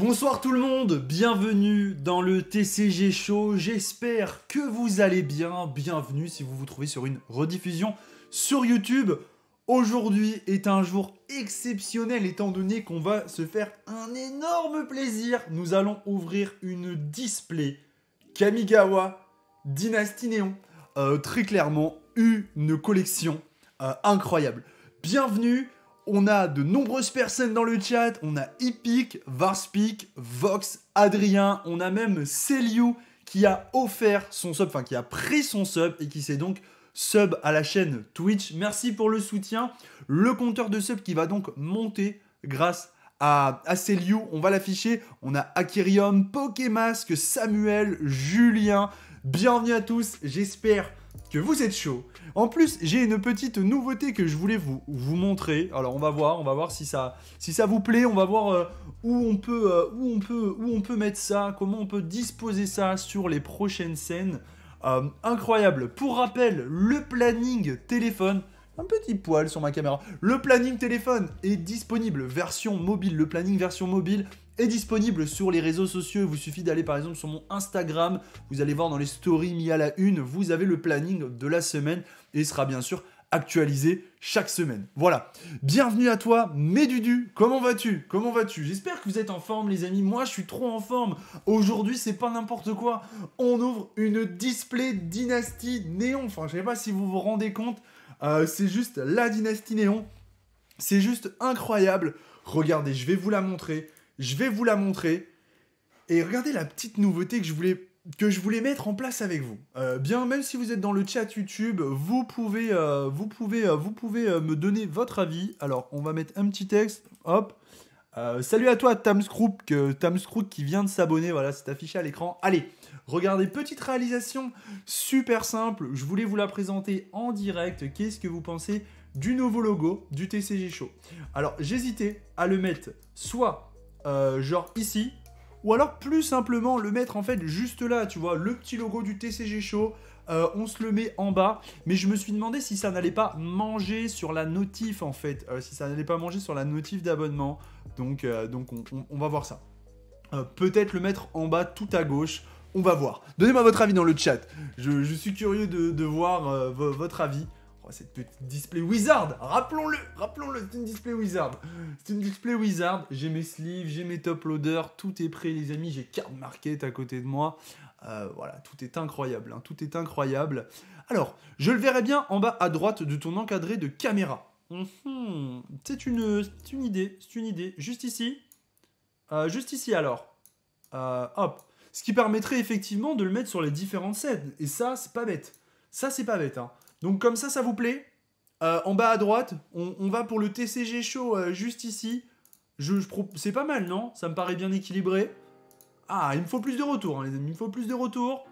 Bonsoir tout le monde, bienvenue dans le TCG Show, j'espère que vous allez bien, bienvenue si vous vous trouvez sur une rediffusion sur YouTube. Aujourd'hui est un jour exceptionnel étant donné qu'on va se faire un énorme plaisir. Nous allons ouvrir une display Kamigawa Dynasty Néon, très clairement une collection incroyable. Bienvenue. On a de nombreuses personnes dans le chat, on a Epic, Varspeak, Vox, Adrien, on a même Celiou qui a offert son sub, enfin qui a pris son sub et qui s'est donc sub à la chaîne Twitch. Merci pour le soutien. Le compteur de sub qui va donc monter grâce à Celiou, on va l'afficher. On a Akirium, Pokémasque, Samuel, Julien. Bienvenue à tous, j'espère que vous êtes chaud. En plus, j'ai une petite nouveauté que je voulais vous montrer. Alors, on va voir si ça vous plaît. On va voir où on peut mettre ça, comment on peut disposer ça sur les prochaines scènes. Incroyable. Pour rappel, le planning téléphone, un petit poil sur ma caméra. Le planning téléphone est disponible version mobile. Le planning version mobile est disponible sur les réseaux sociaux. Il vous suffit d'aller par exemple sur mon Instagram. Vous allez voir dans les stories mis à la une, vous avez le planning de la semaine et il sera bien sûr actualisé chaque semaine. Voilà. Bienvenue à toi, Médudu. Comment vas-tu? Comment vas-tu? J'espère que vous êtes en forme, les amis. Moi, je suis trop en forme. Aujourd'hui, c'est pas n'importe quoi. On ouvre une display Dynasty Néon. Enfin, je sais pas si vous vous rendez compte. C'est juste la Dynasty Néon. C'est juste incroyable. Regardez, je vais vous la montrer. Et regardez la petite nouveauté que je voulais mettre en place avec vous. Bien, même si vous êtes dans le chat YouTube, vous pouvez me donner votre avis. Alors, on va mettre un petit texte. Hop. Salut à toi, Tamscrook qui vient de s'abonner. Voilà, c'est affiché à l'écran. Allez, regardez, petite réalisation super simple. Je voulais vous la présenter en direct. Qu'est-ce que vous pensez du nouveau logo du TCG Show? Alors, j'hésitais à le mettre soit genre ici, ou alors plus simplement le mettre en fait juste là, tu vois, le petit logo du TCG Show, on se le met en bas, mais je me suis demandé si ça n'allait pas manger sur la notif en fait, si ça n'allait pas manger sur la notif d'abonnement, donc on va voir ça. Peut-être le mettre en bas tout à gauche, on va voir. Donnez-moi votre avis dans le chat, je suis curieux de voir votre avis. Cette petite display wizard, rappelons-le, c'est une display wizard. J'ai mes sleeves, j'ai mes top loaders, tout est prêt les amis, j'ai card market à côté de moi. Voilà, tout est incroyable, hein, tout est incroyable. Alors, je le verrai bien en bas à droite de ton encadré de caméra. C'est une idée, juste ici alors. Hop, ce qui permettrait effectivement de le mettre sur les différentes scènes. Et ça, c'est pas bête. Hein. Donc comme ça vous plaît, en bas à droite, on va pour le TCG Show juste ici. C'est pas mal, non? Ça me paraît bien équilibré. Ah, il me faut plus de retours, hein, les amis, il me faut plus de retours.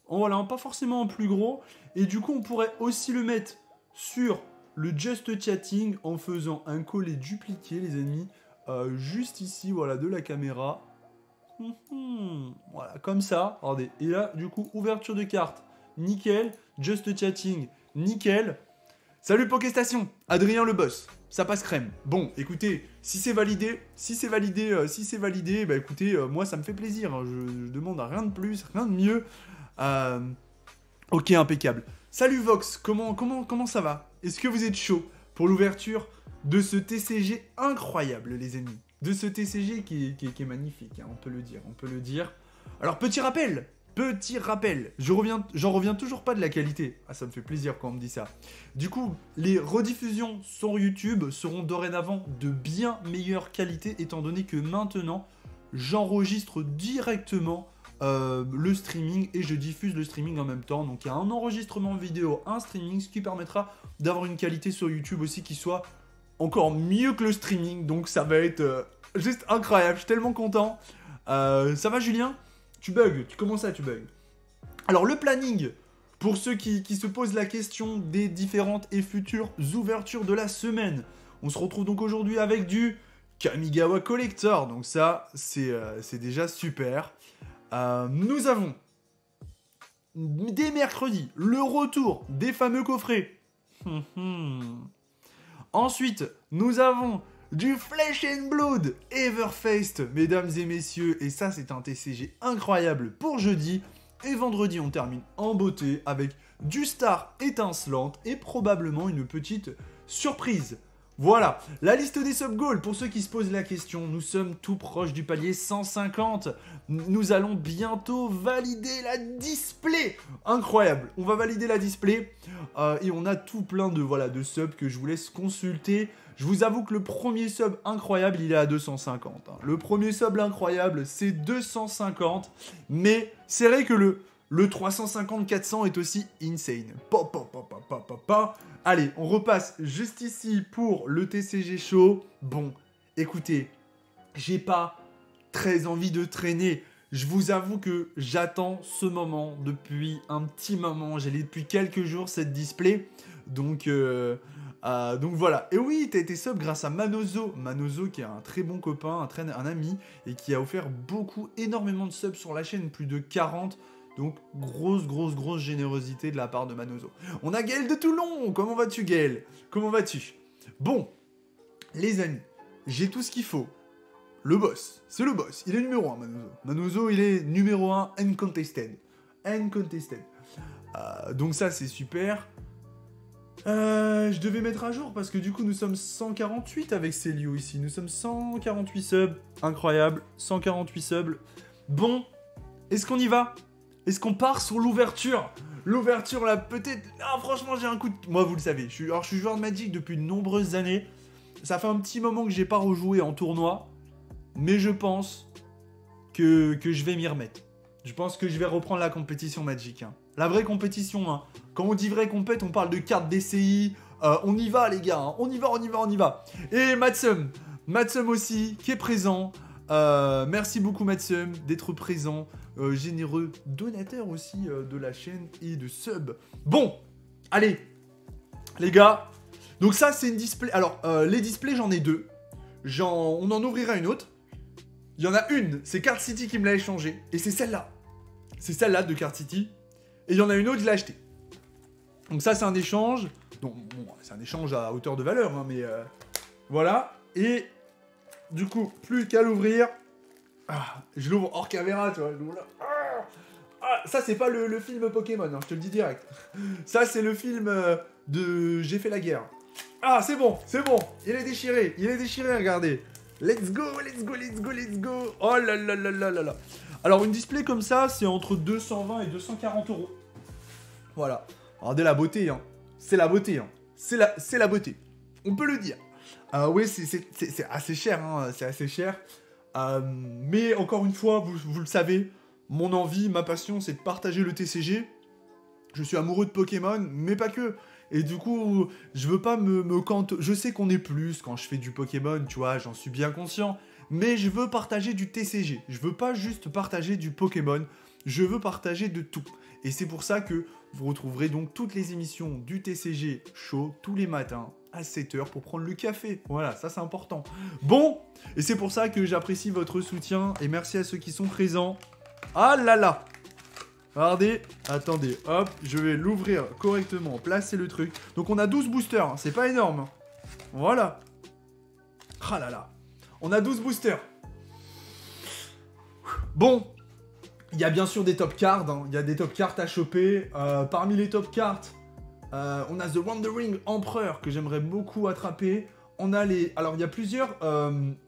Voilà, pas forcément en plus gros. Et du coup, on pourrait aussi le mettre sur le Just Chatting en faisant un coller dupliqué, les amis. Juste ici, voilà, de la caméra. Voilà, comme ça. Regardez. Et là, du coup, ouverture de carte. Nickel, Just Chatting, nickel. Salut Pokéstation, Adrien le boss, ça passe crème. Bon, écoutez, si c'est validé, bah écoutez, moi ça me fait plaisir, hein, je demande rien de plus, rien de mieux. Ok, impeccable. Salut Vox, comment ça va? Est-ce que vous êtes chaud pour l'ouverture de ce TCG incroyable, les amis? De ce TCG qui est magnifique, hein, on peut le dire. Alors, petit rappel, j'en reviens toujours pas de la qualité. Ah, ça me fait plaisir quand on me dit ça. Du coup, les rediffusions sur YouTube seront dorénavant de bien meilleure qualité, étant donné que maintenant, j'enregistre directement le streaming et je diffuse le streaming en même temps. Donc, il y a un enregistrement vidéo, un streaming, ce qui permettra d'avoir une qualité sur YouTube aussi qui soit encore mieux que le streaming. Donc, ça va être juste incroyable. Je suis tellement content. Ça va, Julien ? Tu bugs, comment ça tu bugs? Alors le planning, pour ceux qui se posent la question des différentes et futures ouvertures de la semaine, on se retrouve donc aujourd'hui avec du Kamigawa Collector, donc ça c'est déjà super. Nous avons dès mercredi le retour des fameux coffrets. Ensuite, nous avons du Flesh and Blood Everfaced, mesdames et messieurs. Et ça, c'est un TCG incroyable pour jeudi. Et vendredi, on termine en beauté avec du Star étincelante et probablement une petite surprise. Voilà, la liste des sub-goals, pour ceux qui se posent la question, nous sommes tout proche du palier 150. Nous allons bientôt valider la display. Incroyable, on va valider la display. Et on a tout plein de subs que je vous laisse consulter. Je vous avoue que le premier sub incroyable, il est à 250. Le premier sub incroyable, c'est 250. Mais c'est vrai que le 350-400 est aussi insane. Allez, on repasse juste ici pour le TCG Show. Bon, écoutez, j'ai pas très envie de traîner. Je vous avoue que j'attends ce moment depuis un petit moment. J'ai depuis quelques jours cette display. Donc voilà. Et oui, t'as été sub grâce à Manozo. Manozo qui est un très bon copain, un ami, et qui a offert énormément de subs sur la chaîne, plus de 40. Donc, grosse générosité de la part de Manozo. On a Gaël de Toulon. Comment vas-tu, Gaël? Comment vas-tu? Bon, les amis, j'ai tout ce qu'il faut. Le boss, c'est le boss. Il est numéro 1, Manozo. Manozo, il est numéro 1, uncontested. Uncontested. Donc ça, c'est super. Je devais mettre à jour parce que du coup, nous sommes 148 avec Célio ici. Nous sommes 148 subs. Incroyable. 148 subs. Bon, est-ce qu'on y va? Est-ce qu'on part sur l'ouverture? L'ouverture, là, peut-être... Ah, franchement, j'ai un coup de... Moi, vous le savez, je suis joueur de Magic depuis de nombreuses années. Ça fait un petit moment que j'ai pas rejoué en tournoi. Mais je pense que je vais m'y remettre. Je pense que je vais reprendre la compétition Magic. Hein. La vraie compétition. Hein. Quand on dit vraie compète, on parle de cartes DCI. On y va, les gars. Hein. On y va. Et Matsum. Matsum aussi, qui est présent. Merci beaucoup Matsum d'être présent, généreux donateur aussi de la chaîne et de sub. Bon, allez, les gars. Donc ça c'est une display. Alors les displays j'en ai deux. On en ouvrira une autre. Il y en a une, c'est Card City qui me l'a échangé. Et c'est celle-là. C'est celle-là de Card City. Et il y en a une autre, je l'ai achetée. Donc ça c'est un échange. Donc bon, c'est un échange à hauteur de valeur, hein, mais voilà. Et du coup, plus qu'à l'ouvrir. Je l'ouvre hors caméra, tu vois. Ça, c'est pas le film Pokémon, hein, je te le dis direct. Ça, c'est le film de J'ai fait la guerre. C'est bon. Il est déchiré, regardez. Let's go. Oh là là. Alors, une display comme ça, c'est entre 220 et 240 €. Voilà. Regardez la beauté, hein. C'est la beauté, hein. C'est la beauté. On peut le dire. Oui, c'est assez cher, hein, c'est assez cher. Mais encore une fois, vous le savez, mon envie, ma passion, c'est de partager le TCG. Je suis amoureux de Pokémon, mais pas que. Et du coup, je veux pas me cantonner. Je sais qu'on est plus quand je fais du Pokémon, tu vois, j'en suis bien conscient. Mais je veux partager du TCG. Je veux pas juste partager du Pokémon. Je veux partager de tout. Et c'est pour ça que vous retrouverez donc toutes les émissions du TCG Show tous les matins à 7h pour prendre le café. Voilà, ça c'est important. Bon, et c'est pour ça que j'apprécie votre soutien et merci à ceux qui sont présents. Ah là là. Regardez, attendez, hop, je vais l'ouvrir correctement, placer le truc. Donc on a 12 boosters, hein, c'est pas énorme. Voilà. Ah là là. On a 12 boosters. Bon, il y a bien sûr des top cards, hein. Il y a des top cards à choper. Parmi les top cards, on a The Wandering Emperor que j'aimerais beaucoup attraper. On a les... Alors, il y a plusieurs...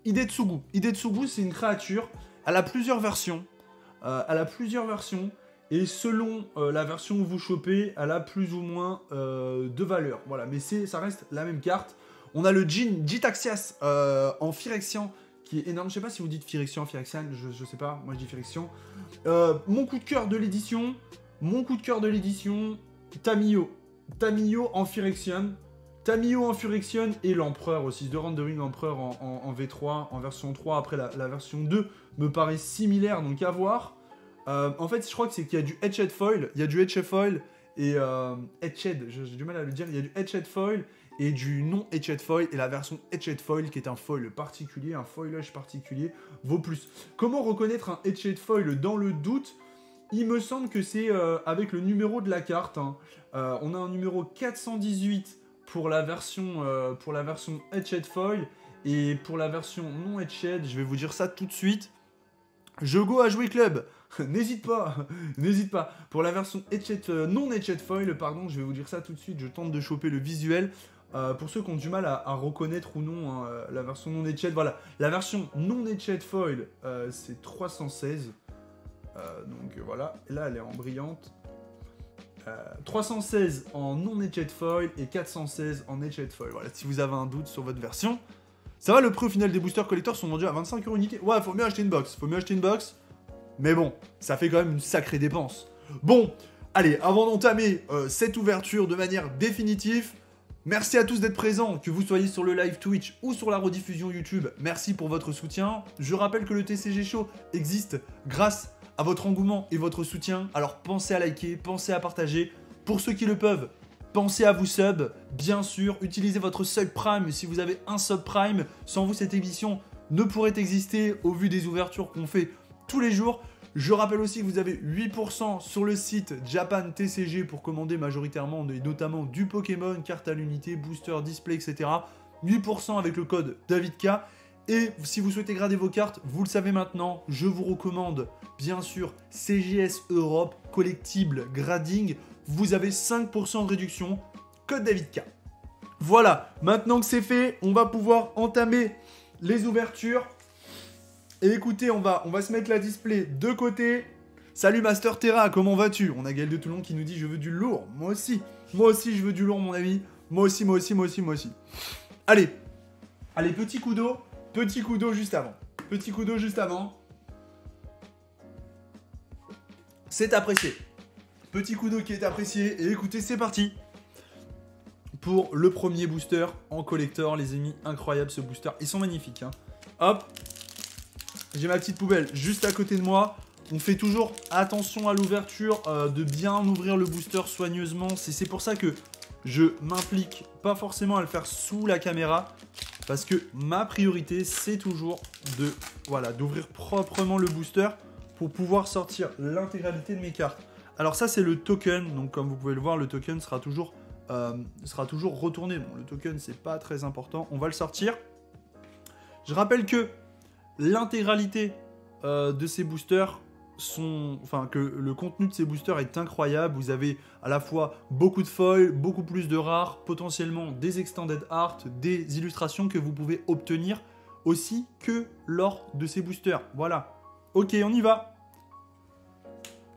Hidetsugu. Hidetsugu, c'est une créature. Elle a plusieurs versions. Et selon la version que vous chopez, elle a plus ou moins de valeur. Voilà, mais ça reste la même carte. On a le Jitaxias en Phyrexian, qui est énorme. Je sais pas si vous dites Phyrexian, Phyrexian, je sais pas. Moi, je dis Phyrexian. Mon coup de cœur de l'édition, Tamiyo. Tamiyo en Phyrexian. Tamiyo en Phyrexian et l'Empereur aussi. The Rendering Empereur en V3, en version 3. Après, la version 2 me paraît similaire, donc à voir. En fait, je crois que c'est qu'il y a du Etched Foil. Il y a du Etched Foil et... Etched, j'ai du mal à le dire. Il y a du Etched Foil et du non-Etched Foil. Et la version Etched Foil, qui est un foil particulier, un foilage particulier, vaut plus. Comment reconnaître un Etched Foil dans le doute? Il me semble que c'est avec le numéro de la carte. Hein. On a un numéro 418 pour la version Etched Foil Et pour la version non Headshade, je vais vous dire ça tout de suite. Je go à jouer club. N'hésite pas, n'hésite pas. Pour la version non Headshade Foil, pardon, je vais vous dire ça tout de suite. Je tente de choper le visuel. Pour ceux qui ont du mal à reconnaître ou non hein, la version non Headshade, voilà. La version non Headshade Foil, c'est 316. Donc voilà, et là elle est en brillante. 316 en non Headshade Foil et 416 en Headshade Foil. Voilà, si vous avez un doute sur votre version. Ça va, le prix au final des boosters collecteurs sont vendus à 25 € unité. Ouais, faut mieux acheter une box. Mais bon, ça fait quand même une sacrée dépense. Bon, allez, avant d'entamer cette ouverture de manière définitive, merci à tous d'être présents, que vous soyez sur le live Twitch ou sur la rediffusion YouTube. Merci pour votre soutien. Je rappelle que le TCG Show existe grâce à votre engouement et votre soutien. Alors pensez à liker, pensez à partager. Pour ceux qui le peuvent, pensez à vous sub, bien sûr. Utilisez votre sub Prime si vous avez un sub Prime. Sans vous, cette émission ne pourrait exister au vu des ouvertures qu'on fait tous les jours. Je rappelle aussi que vous avez 8% sur le site Japan TCG pour commander majoritairement et notamment du Pokémon, cartes à l'unité, booster, display, etc. 8% avec le code DavidK. Et si vous souhaitez grader vos cartes, vous le savez maintenant, je vous recommande bien sûr CGS Europe, collectible grading. Vous avez 5% de réduction, code DavidK. Voilà, maintenant que c'est fait, on va pouvoir entamer les ouvertures. Et écoutez, on va se mettre la display de côté. Salut Master Terra, comment vas-tu? On a Gaël de Toulon qui nous dit je veux du lourd. Moi aussi je veux du lourd mon ami. Moi aussi. Allez, petit coup d'eau juste avant. C'est apprécié. Petit coup d'eau qui est apprécié. Et écoutez, c'est parti pour le premier booster en collector, les amis. Incroyable ce booster. Ils sont magnifiques. Hein. Hop. J'ai ma petite poubelle juste à côté de moi. On fait toujours attention à l'ouverture, de bien ouvrir le booster soigneusement. C'est pour ça que je m'implique pas forcément à le faire sous la caméra. Parce que ma priorité, c'est toujours d'ouvrir proprement le booster pour pouvoir sortir l'intégralité de mes cartes. Alors ça, c'est le token. Donc comme vous pouvez le voir, le token sera toujours retourné. Bon, le token, c'est pas très important. On va le sortir. Je rappelle que l'intégralité de ces boosters que le contenu de ces boosters est incroyable. Vous avez à la fois beaucoup de foils, beaucoup plus de rares, potentiellement des extended art, des illustrations que vous pouvez obtenir aussi que lors de ces boosters. Voilà. Ok, on y va.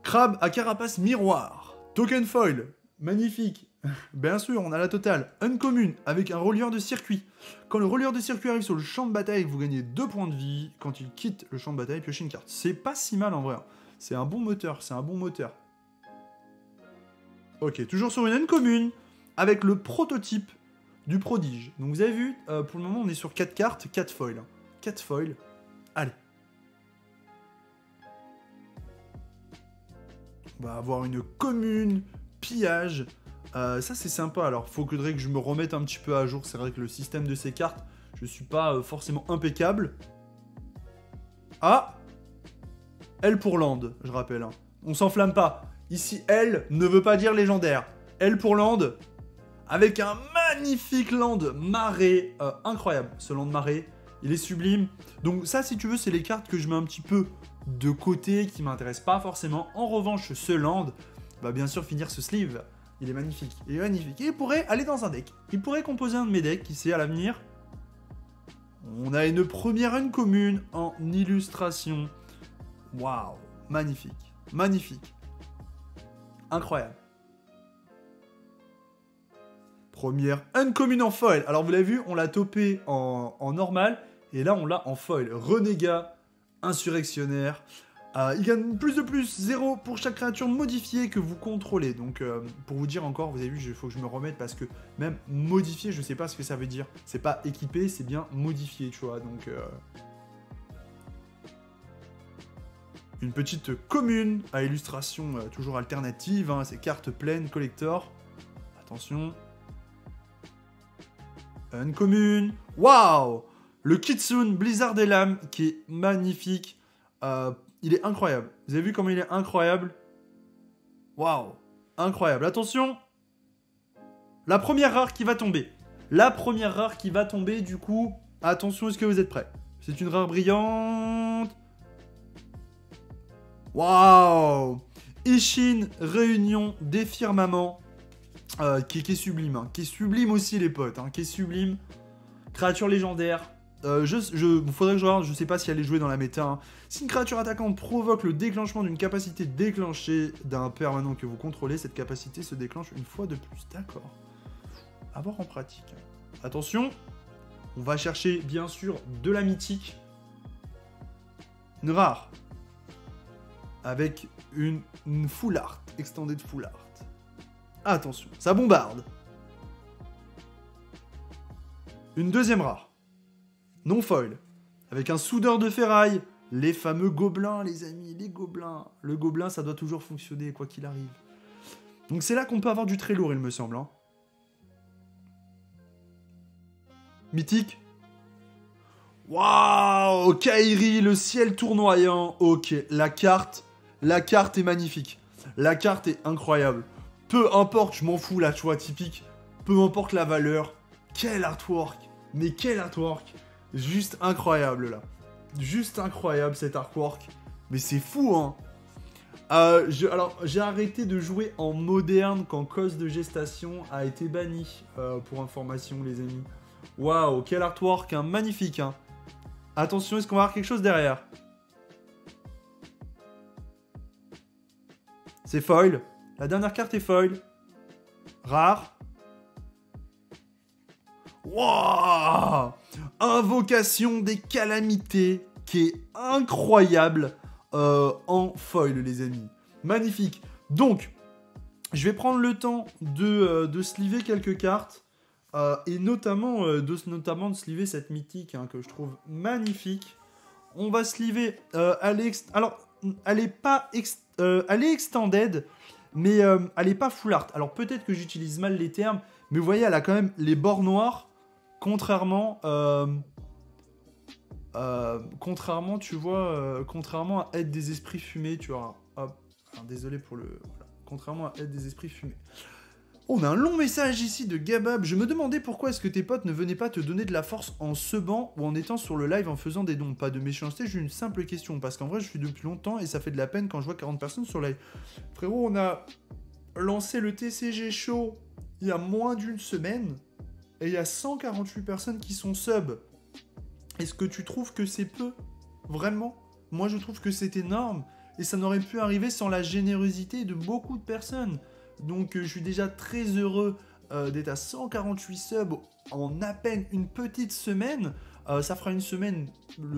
Crabe à carapace miroir. Token foil. Magnifique. Bien sûr, on a la totale. Uncommune, avec un relieur de circuit. Quand le relieur de circuit arrive sur le champ de bataille, vous gagnez 2 points de vie. Quand il quitte le champ de bataille, piochez une carte. C'est pas si mal en vrai. C'est un bon moteur, Ok, toujours sur une uncommune, avec le prototype du prodige. Donc vous avez vu, pour le moment, on est sur 4 cartes, 4 foils. 4 foils. Allez. On va avoir une commune, pillage. Ça c'est sympa, alors faudrait que je me remette un petit peu à jour. C'est vrai que le système de ces cartes, je suis pas forcément impeccable. Ah, L pour land, je rappelle. Hein. On s'enflamme pas. Ici, L ne veut pas dire légendaire. L pour land, avec un magnifique land marée. Incroyable, ce land marée. Il est sublime. Donc ça, si tu veux, c'est les cartes que je mets un petit peu de côté, qui m'intéressent pas forcément. En revanche, ce land va bien sûr finir ce sleeve. Il est magnifique. Et il pourrait aller dans un deck. Il pourrait composer un de mes decks, qui sait, à l'avenir. On a une première uncommune en illustration. Waouh, magnifique. Incroyable. Première uncommune en foil. Alors vous l'avez vu, on l'a topé en normal. Et là, on l'a en foil. Renégat, insurrectionnaire. Il gagne plus 0 pour chaque créature modifiée que vous contrôlez. Donc, pour vous dire encore, vous avez vu, il faut que je me remette parce que même modifié, je sais pas ce que ça veut dire. C'est pas équipé, c'est bien modifié, tu vois. Donc, une petite commune à illustration toujours alternative. Hein, c'est carte pleine, collector. Attention. Une commune. Waouh! Le Kitsune Blizzard des Lames qui est magnifique. Il est incroyable. Vous avez vu comment il est incroyable? Waouh! Incroyable. Attention! La première rare qui va tomber. Du coup, Attention, est-ce que vous êtes prêts? C'est une rare brillante. Waouh! Ishin, réunion des firmaments. Qui est sublime. Hein. Qui est sublime aussi, les potes. Hein, qui est sublime. Créature légendaire. Faudrait que je regarde, je sais pas si elle est jouée dans la méta. Hein. Si une créature attaquante provoque le déclenchement d'une capacité déclenchée d'un permanent que vous contrôlez, cette capacité se déclenche une fois de plus. D'accord. À voir en pratique. Attention, on va chercher bien sûr de la mythique. Une rare. Avec une full art. Extended full art. Attention, ça bombarde. Une deuxième rare. Non foil. Avec un soudeur de ferraille. Les fameux gobelins, les amis, les gobelins. Le gobelin, ça doit toujours fonctionner, quoi qu'il arrive. Donc c'est là qu'on peut avoir du très lourd, il me semble. Hein. Mythique. Waouh, Kairi, le ciel tournoyant. Ok, la carte est magnifique. La carte est incroyable. Peu importe, je m'en fous, la choix typique. Peu importe la valeur. Quel artwork. Mais quel artwork. Juste incroyable, là. Juste incroyable, cet artwork. Mais c'est fou, hein. Alors, j'ai arrêté de jouer en moderne quand Cause de Gestation a été banni. Pour information, les amis. Waouh, quel artwork, hein. Magnifique, hein. Attention, est-ce qu'on va avoir quelque chose derrière? C'est foil. La dernière carte est foil. Rare. Waouh! Invocation des calamités qui est incroyable en foil, les amis. Magnifique. Donc, je vais prendre le temps de sliver quelques cartes et notamment de sliver cette mythique hein, que je trouve magnifique. On va sliver alors, elle est pas elle est extended, mais elle est pas full art. Alors peut-être que j'utilise mal les termes, mais vous voyez, elle a quand même les bords noirs, contrairement, tu vois, contrairement à Aide des esprits fumés, tu vois. Hop, alors, désolé pour le... Voilà. Contrairement à Aide des esprits fumés. On a un long message ici de Gabab. Je me demandais pourquoi est-ce que tes potes ne venaient pas te donner de la force en subant ou en étant sur le live en faisant des dons. Pas de méchanceté, j'ai une simple question. Parce qu'en vrai, je suis depuis longtemps et ça fait de la peine quand je vois 40 personnes sur live. Frérot, on a lancé le TCG Show il y a moins d'une semaine et il y a 148 personnes qui sont sub. Est-ce que tu trouves que c'est peu? Vraiment? Moi, je trouve que c'est énorme et ça n'aurait pu arriver sans la générosité de beaucoup de personnes. Donc je suis déjà très heureux d'être à 148 subs en à peine une petite semaine. Ça fera une semaine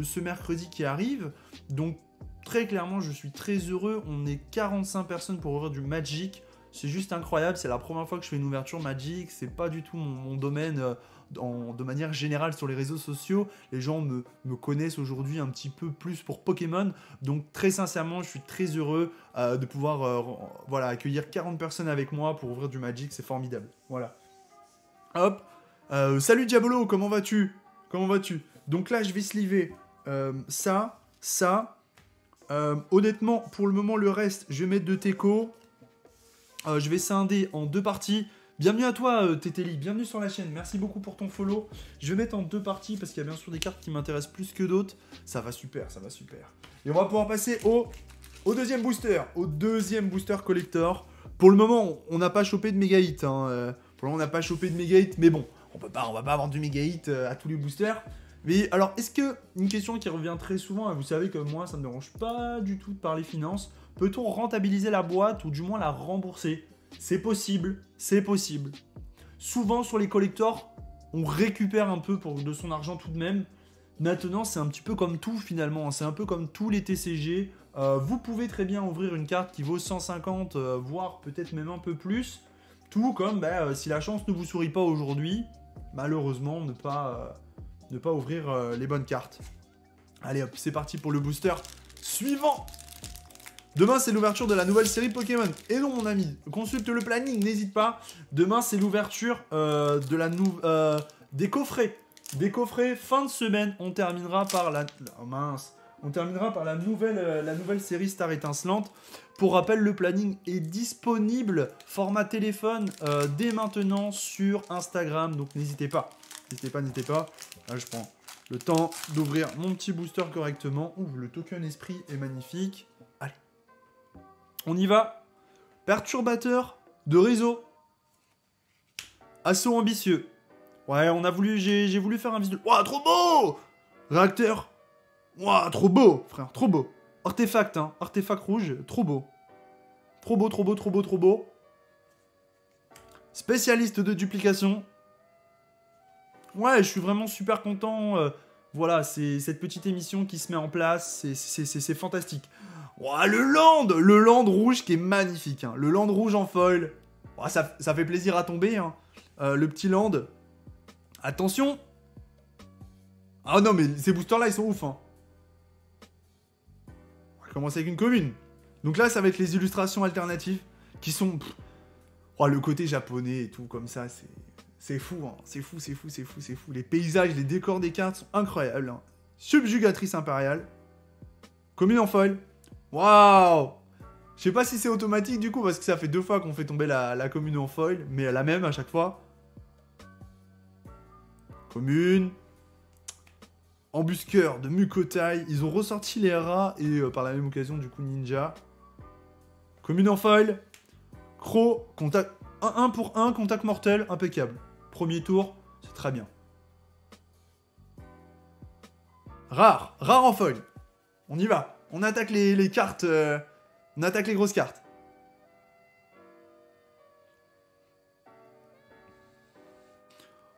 ce mercredi qui arrive. Donc très clairement, je suis très heureux. On est 45 personnes pour ouvrir du Magic. C'est juste incroyable. C'est la première fois que je fais une ouverture Magic. C'est pas du tout mon domaine de manière générale sur les réseaux sociaux. Les gens me connaissent aujourd'hui un petit peu plus pour Pokémon. Donc très sincèrement, je suis très heureux de pouvoir voilà, accueillir 40 personnes avec moi pour ouvrir du Magic. C'est formidable. Voilà. Hop. Salut Diabolo, comment vas-tu? Comment vas-tu? Donc là, je vais sliver ça. Honnêtement, pour le moment, le reste, je vais mettre de Teco. Je vais scinder en deux parties. Bienvenue à toi, Tétéli, bienvenue sur la chaîne. Merci beaucoup pour ton follow. Je vais mettre en deux parties parce qu'il y a bien sûr des cartes qui m'intéressent plus que d'autres. Ça va super, ça va super. Et on va pouvoir passer au deuxième booster. Au deuxième booster collector. Pour le moment, on n'a pas chopé de méga hit. Hein. Pour le moment, on n'a pas chopé de méga hit. Mais bon, on va pas avoir du méga hit à tous les boosters. Mais alors, est-ce que, une question qui revient très souvent, vous savez que moi, ça ne me dérange pas du tout de parler finance, peut-on rentabiliser la boîte ou du moins la rembourser? C'est possible, c'est possible. Souvent, sur les collectors, on récupère un peu de son argent tout de même. Maintenant, c'est un petit peu comme tout finalement, c'est un peu comme tous les TCG. Vous pouvez très bien ouvrir une carte qui vaut 150, voire peut-être même un peu plus. Tout comme, si la chance ne vous sourit pas aujourd'hui, malheureusement, ne pas ouvrir les bonnes cartes. Allez hop, c'est parti pour le booster suivant. Demain, c'est l'ouverture de la nouvelle série Pokémon. Et non, mon ami, consulte le planning, n'hésite pas. Demain, c'est l'ouverture des coffrets. Des coffrets, fin de semaine, on terminera par la... Oh, mince. On terminera par la nouvelle série Star Étincelante. Pour rappel, le planning est disponible, format téléphone, dès maintenant sur Instagram. Donc n'hésitez pas. N'hésitez pas. Là, je prends Le temps d'ouvrir mon petit booster correctement. Ouh, le token esprit est magnifique. Allez. On y va. Perturbateur de réseau. Assaut ambitieux. Ouais, j'ai voulu faire un visuel. Ouah, trop beau! Réacteur. Ouah, trop beau, frère, trop beau. Artefact, hein. Artefact rouge, trop beau. Trop beau, trop beau, trop beau, trop beau. Spécialiste de duplication. Ouais, je suis vraiment super content. Voilà, c'est cette petite émission qui se met en place. C'est fantastique. Ouah, le land rouge qui est magnifique. Hein. Le land rouge en foil. Ouah, ça fait plaisir à tomber. Hein. Le petit land. Attention. Ah non, mais ces boosters-là, ils sont ouf. Hein. On va commencer avec une commune. Donc là, ça va être les illustrations alternatives qui sont... Oh, le côté japonais et tout, comme ça, c'est fou. Hein. C'est fou, c'est fou, c'est fou, c'est fou. Les paysages, les décors des cartes sont incroyables. Hein. Subjugatrice impériale. Commune en foil. Waouh! Je sais pas si c'est automatique du coup, parce que ça fait 2 fois qu'on fait tomber la commune en foil, mais la même à chaque fois. Commune. Embusqueur de Mukotai. Ils ont ressorti les rats et par la même occasion du coup ninja. Commune en foil. Croc. Contact. 1 pour 1, contact mortel. Impeccable. Premier tour. C'est très bien. Rare. Rare en foil. On y va. On attaque les cartes. On attaque les grosses cartes.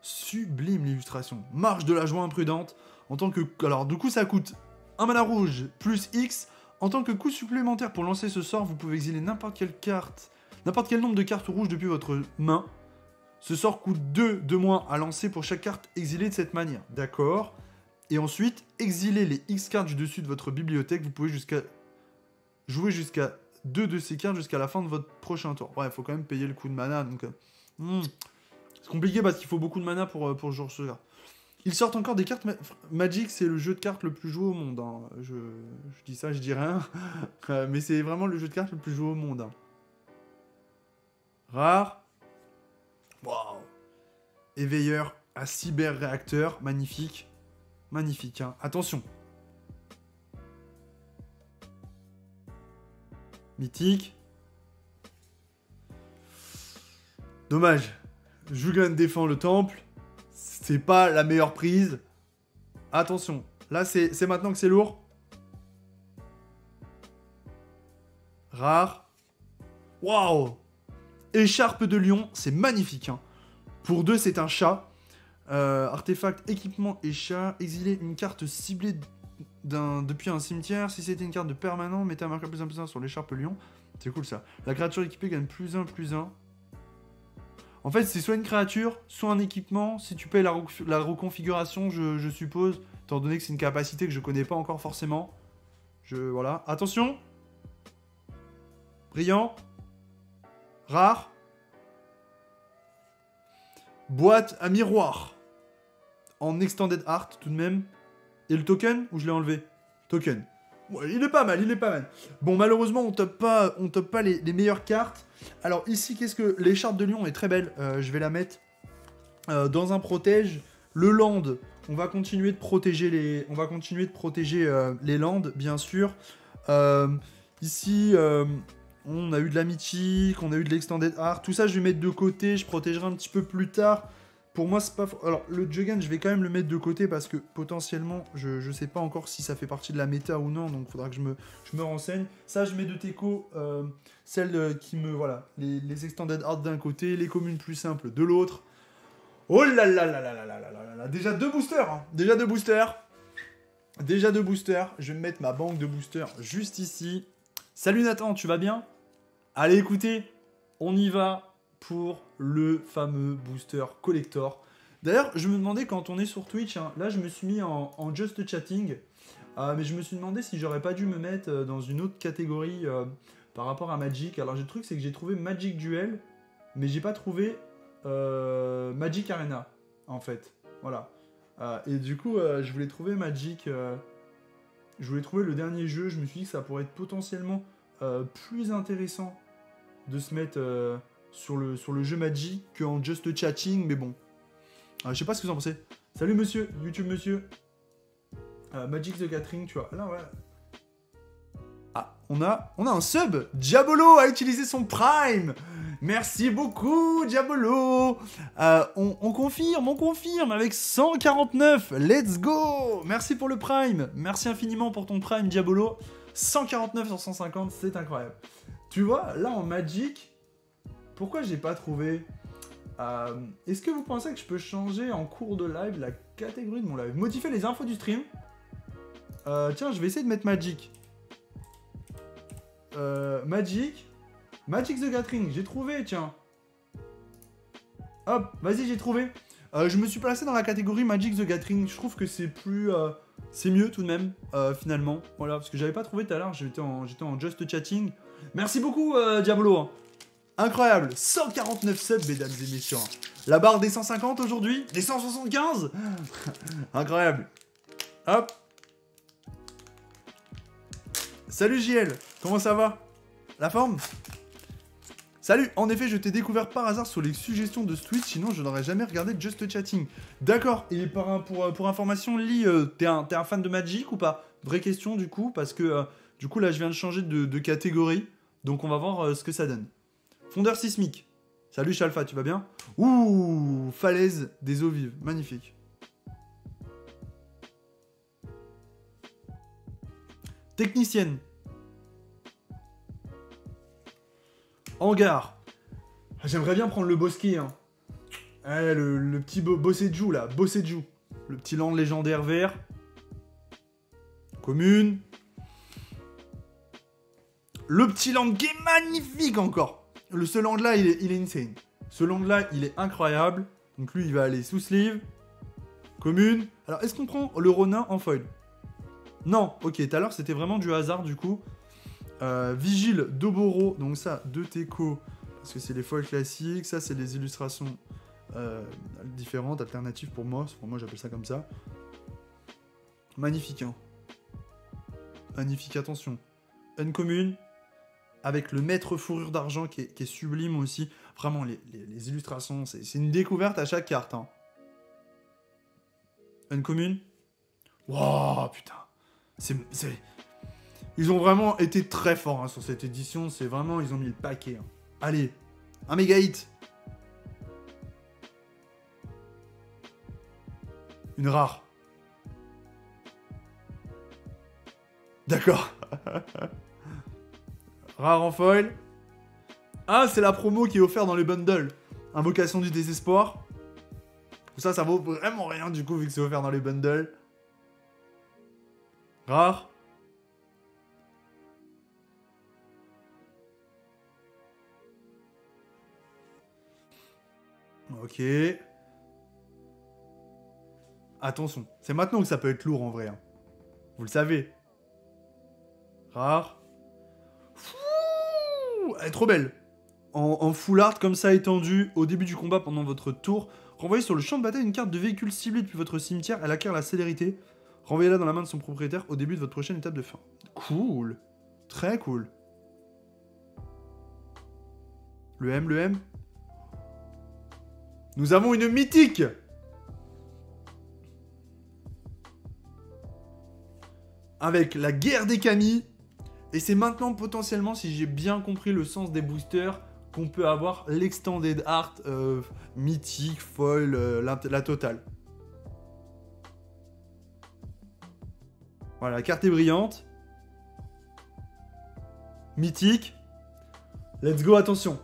Sublime l'illustration. Marche de la joie imprudente. En tant que... Alors, du coup, ça coûte 1 mana rouge plus X. En tant que coût supplémentaire pour lancer ce sort, vous pouvez exiler n'importe quelle carte, n'importe quel nombre de cartes rouges depuis votre main. Ce sort coûte 2 de moins à lancer pour chaque carte exilée de cette manière. D'accord. Et ensuite, exiler les X cartes du dessus de votre bibliothèque. Vous pouvez jouer jusqu'à 2 de ces cartes jusqu'à la fin de votre prochain tour. Ouais, il faut quand même payer le coût de mana. Donc, c'est compliqué parce qu'il faut beaucoup de mana pour jouer ce carte. Ils sortent encore des cartes Magic, c'est le jeu de cartes le plus joué au monde. Hein. Je dis ça, je dis rien. Mais c'est vraiment le jeu de cartes le plus joué au monde. Hein. Rare. Waouh. Éveilleur à cyber-réacteur. Magnifique. Magnifique. Hein. Attention. Mythique. Dommage. Julian défend le temple. C'est pas la meilleure prise. Attention. Là, c'est maintenant que c'est lourd. Rare. Waouh. Écharpe de lion. C'est magnifique. Hein. Pour 2, c'est un chat. Artefact, équipement et chat. Exiler une carte ciblée depuis un cimetière. Si c'était une carte de permanent, mettez un marqueur +1/+1 sur l'écharpe lion. C'est cool ça. La créature équipée gagne +1/+1. En fait, c'est soit une créature, soit un équipement. Si tu payes la reconfiguration, je suppose, étant donné que c'est une capacité que je connais pas encore forcément. Voilà. Attention. Brillant. Rare. Boîte à miroir. En extended art, tout de même. Et le token, ou je l'ai enlevé? Token. Ouais, il est pas mal, il est pas mal. Bon, malheureusement, on top pas les meilleures cartes. Alors ici, qu'est-ce que... L'écharpe de lion est très belle. Je vais la mettre dans un protège. Le land, on va continuer de protéger les lands, bien sûr. Ici, on a eu de la mythique, on a eu de l'extended art. Tout ça, je vais mettre de côté. Je protégerai un petit peu plus tard. Pour moi, c'est pas... Alors, le Jugan, je vais quand même le mettre de côté parce que potentiellement, je sais pas encore si ça fait partie de la méta ou non, donc il faudra que je me renseigne. Ça, je mets de Teco, celles qui me... Voilà, les Extended Art d'un côté, les communes plus simples de l'autre. Oh là là là là là là là là là. Déjà 2 boosters, hein. Déjà 2 boosters. Déjà 2 boosters. Je vais me mettre ma banque de boosters juste ici. Salut Nathan, tu vas bien? Allez, écoutez, on y va pour le fameux booster collector. D'ailleurs, je me demandais quand on est sur Twitch, hein, là je me suis mis en just chatting, mais je me suis demandé si j'aurais pas dû me mettre dans une autre catégorie par rapport à Magic. Alors le truc c'est que j'ai trouvé Magic Duel, mais j'ai pas trouvé Magic Arena en fait. Voilà. Et du coup, je voulais trouver Magic. Je voulais trouver le dernier jeu. Je me suis dit que ça pourrait être potentiellement plus intéressant de se mettre sur le jeu Magic qu'en just chatting, mais bon. Je sais pas ce que vous en pensez. Salut monsieur, YouTube monsieur. Magic the Gathering, tu vois. Là, ouais. Ah, on a un sub. Diabolo a utilisé son Prime. Merci beaucoup, Diabolo. On confirme avec 149. Let's go. Merci pour le Prime. Merci infiniment pour ton Prime, Diabolo. 149 sur 150, c'est incroyable. Tu vois, là en Magic, pourquoi j'ai pas trouvé... Est-ce que vous pensez que je peux changer en cours de live la catégorie de mon live? Modifier les infos du stream. Tiens, je vais essayer de mettre Magic. Magic the Gathering, j'ai trouvé, tiens. Hop, vas-y, j'ai trouvé. Je me suis placé dans la catégorie Magic the Gathering. Je trouve que c'est plus... c'est mieux tout de même, finalement. Voilà, parce que j'avais pas trouvé tout à l'heure, j'étais en just chatting. Merci beaucoup, Diabolo. Hein. Incroyable, 149 subs, mesdames et messieurs. La barre des 150 aujourd'hui, des 175. Incroyable. Hop. Salut JL, comment ça va? La forme? Salut, en effet, je t'ai découvert par hasard sur les suggestions de Twitch, sinon je n'aurais jamais regardé Just Chatting. D'accord, et pour information, Lee, t'es un fan de Magic ou pas? Vraie question du coup, parce que du coup là je viens de changer de catégorie, donc on va voir ce que ça donne. Fondeur sismique. Salut Chalfa, tu vas bien? Ouh, falaise des eaux vives, magnifique. Technicienne. Hangar. J'aimerais bien prendre le bosquet. Hein. Le petit Bosseju là. Bosseju. Le petit land légendaire vert. Commune. Le petit land qui est magnifique encore. Ce land là, il est insane. Ce land là, il est incroyable. Donc lui, il va aller sous sleeve. Commune. Alors, est-ce qu'on prend le Ronin en foil? Non. Ok, tout à l'heure, c'était vraiment du hasard du coup. Vigile d'Oboro, donc ça, 2 Teco, parce que c'est les foils classiques, ça c'est les illustrations différentes, alternatives pour moi j'appelle ça comme ça. Magnifique, hein. Magnifique, attention. Uncommune, avec le maître fourrure d'argent qui est sublime aussi. Vraiment, les illustrations, c'est une découverte à chaque carte. Hein. Uncommune. Wow, putain. Ils ont vraiment été très forts hein, sur cette édition. C'est vraiment, ils ont mis le paquet. Hein. Allez, un méga hit. Une rare. D'accord. Rare en foil. Ah, c'est la promo qui est offerte dans les bundles. Invocation du désespoir. Ça vaut vraiment rien du coup vu que c'est offert dans les bundles. Rare. Ok. Attention, c'est maintenant que ça peut être lourd en vrai. Hein. Vous le savez. Rare. Fouh, elle est trop belle. En full art comme ça étendu, au début du combat pendant votre tour, renvoyez sur le champ de bataille une carte de véhicule ciblé depuis votre cimetière, elle acquiert la célérité. Renvoyez-la dans la main de son propriétaire au début de votre prochaine étape de fin. Cool. Très cool. Le M. Nous avons une mythique. Avec la guerre des Kami. Et c'est maintenant potentiellement, si j'ai bien compris le sens des boosters, qu'on peut avoir l'extended art mythique, foil, la totale. Voilà, la carte est brillante. Mythique. Let's go, attention.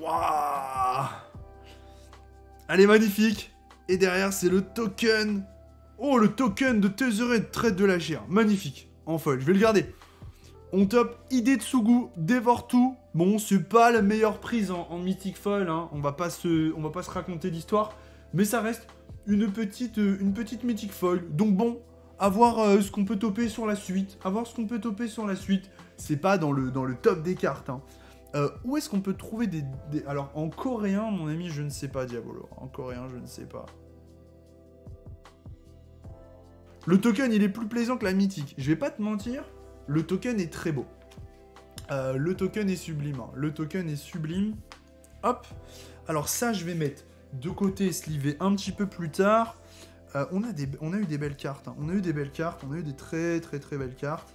Waouh. Elle est magnifique. Et derrière, c'est le token. Oh, le token de Tethered, traite de la chair. Magnifique. En foil, je vais le garder. On top Hidetsugu, dévore tout. Bon, c'est pas la meilleure prise en mythique foil. Hein. On va pas se raconter d'histoire. Mais ça reste une petite mythique foil. Donc bon, à voir ce qu'on peut toper sur la suite. C'est pas dans le top des cartes. Hein. Où est-ce qu'on peut trouver des... Alors, en coréen, mon ami, je ne sais pas, Diabolo. En coréen, je ne sais pas. Le token, il est plus plaisant que la mythique. Je vais pas te mentir, le token est très beau. Le token est sublime. Hein. Le token est sublime. Hop. Alors ça, je vais mettre de côté, sliver un petit peu plus tard. On a eu des belles cartes. Hein. On a eu des très très très belles cartes.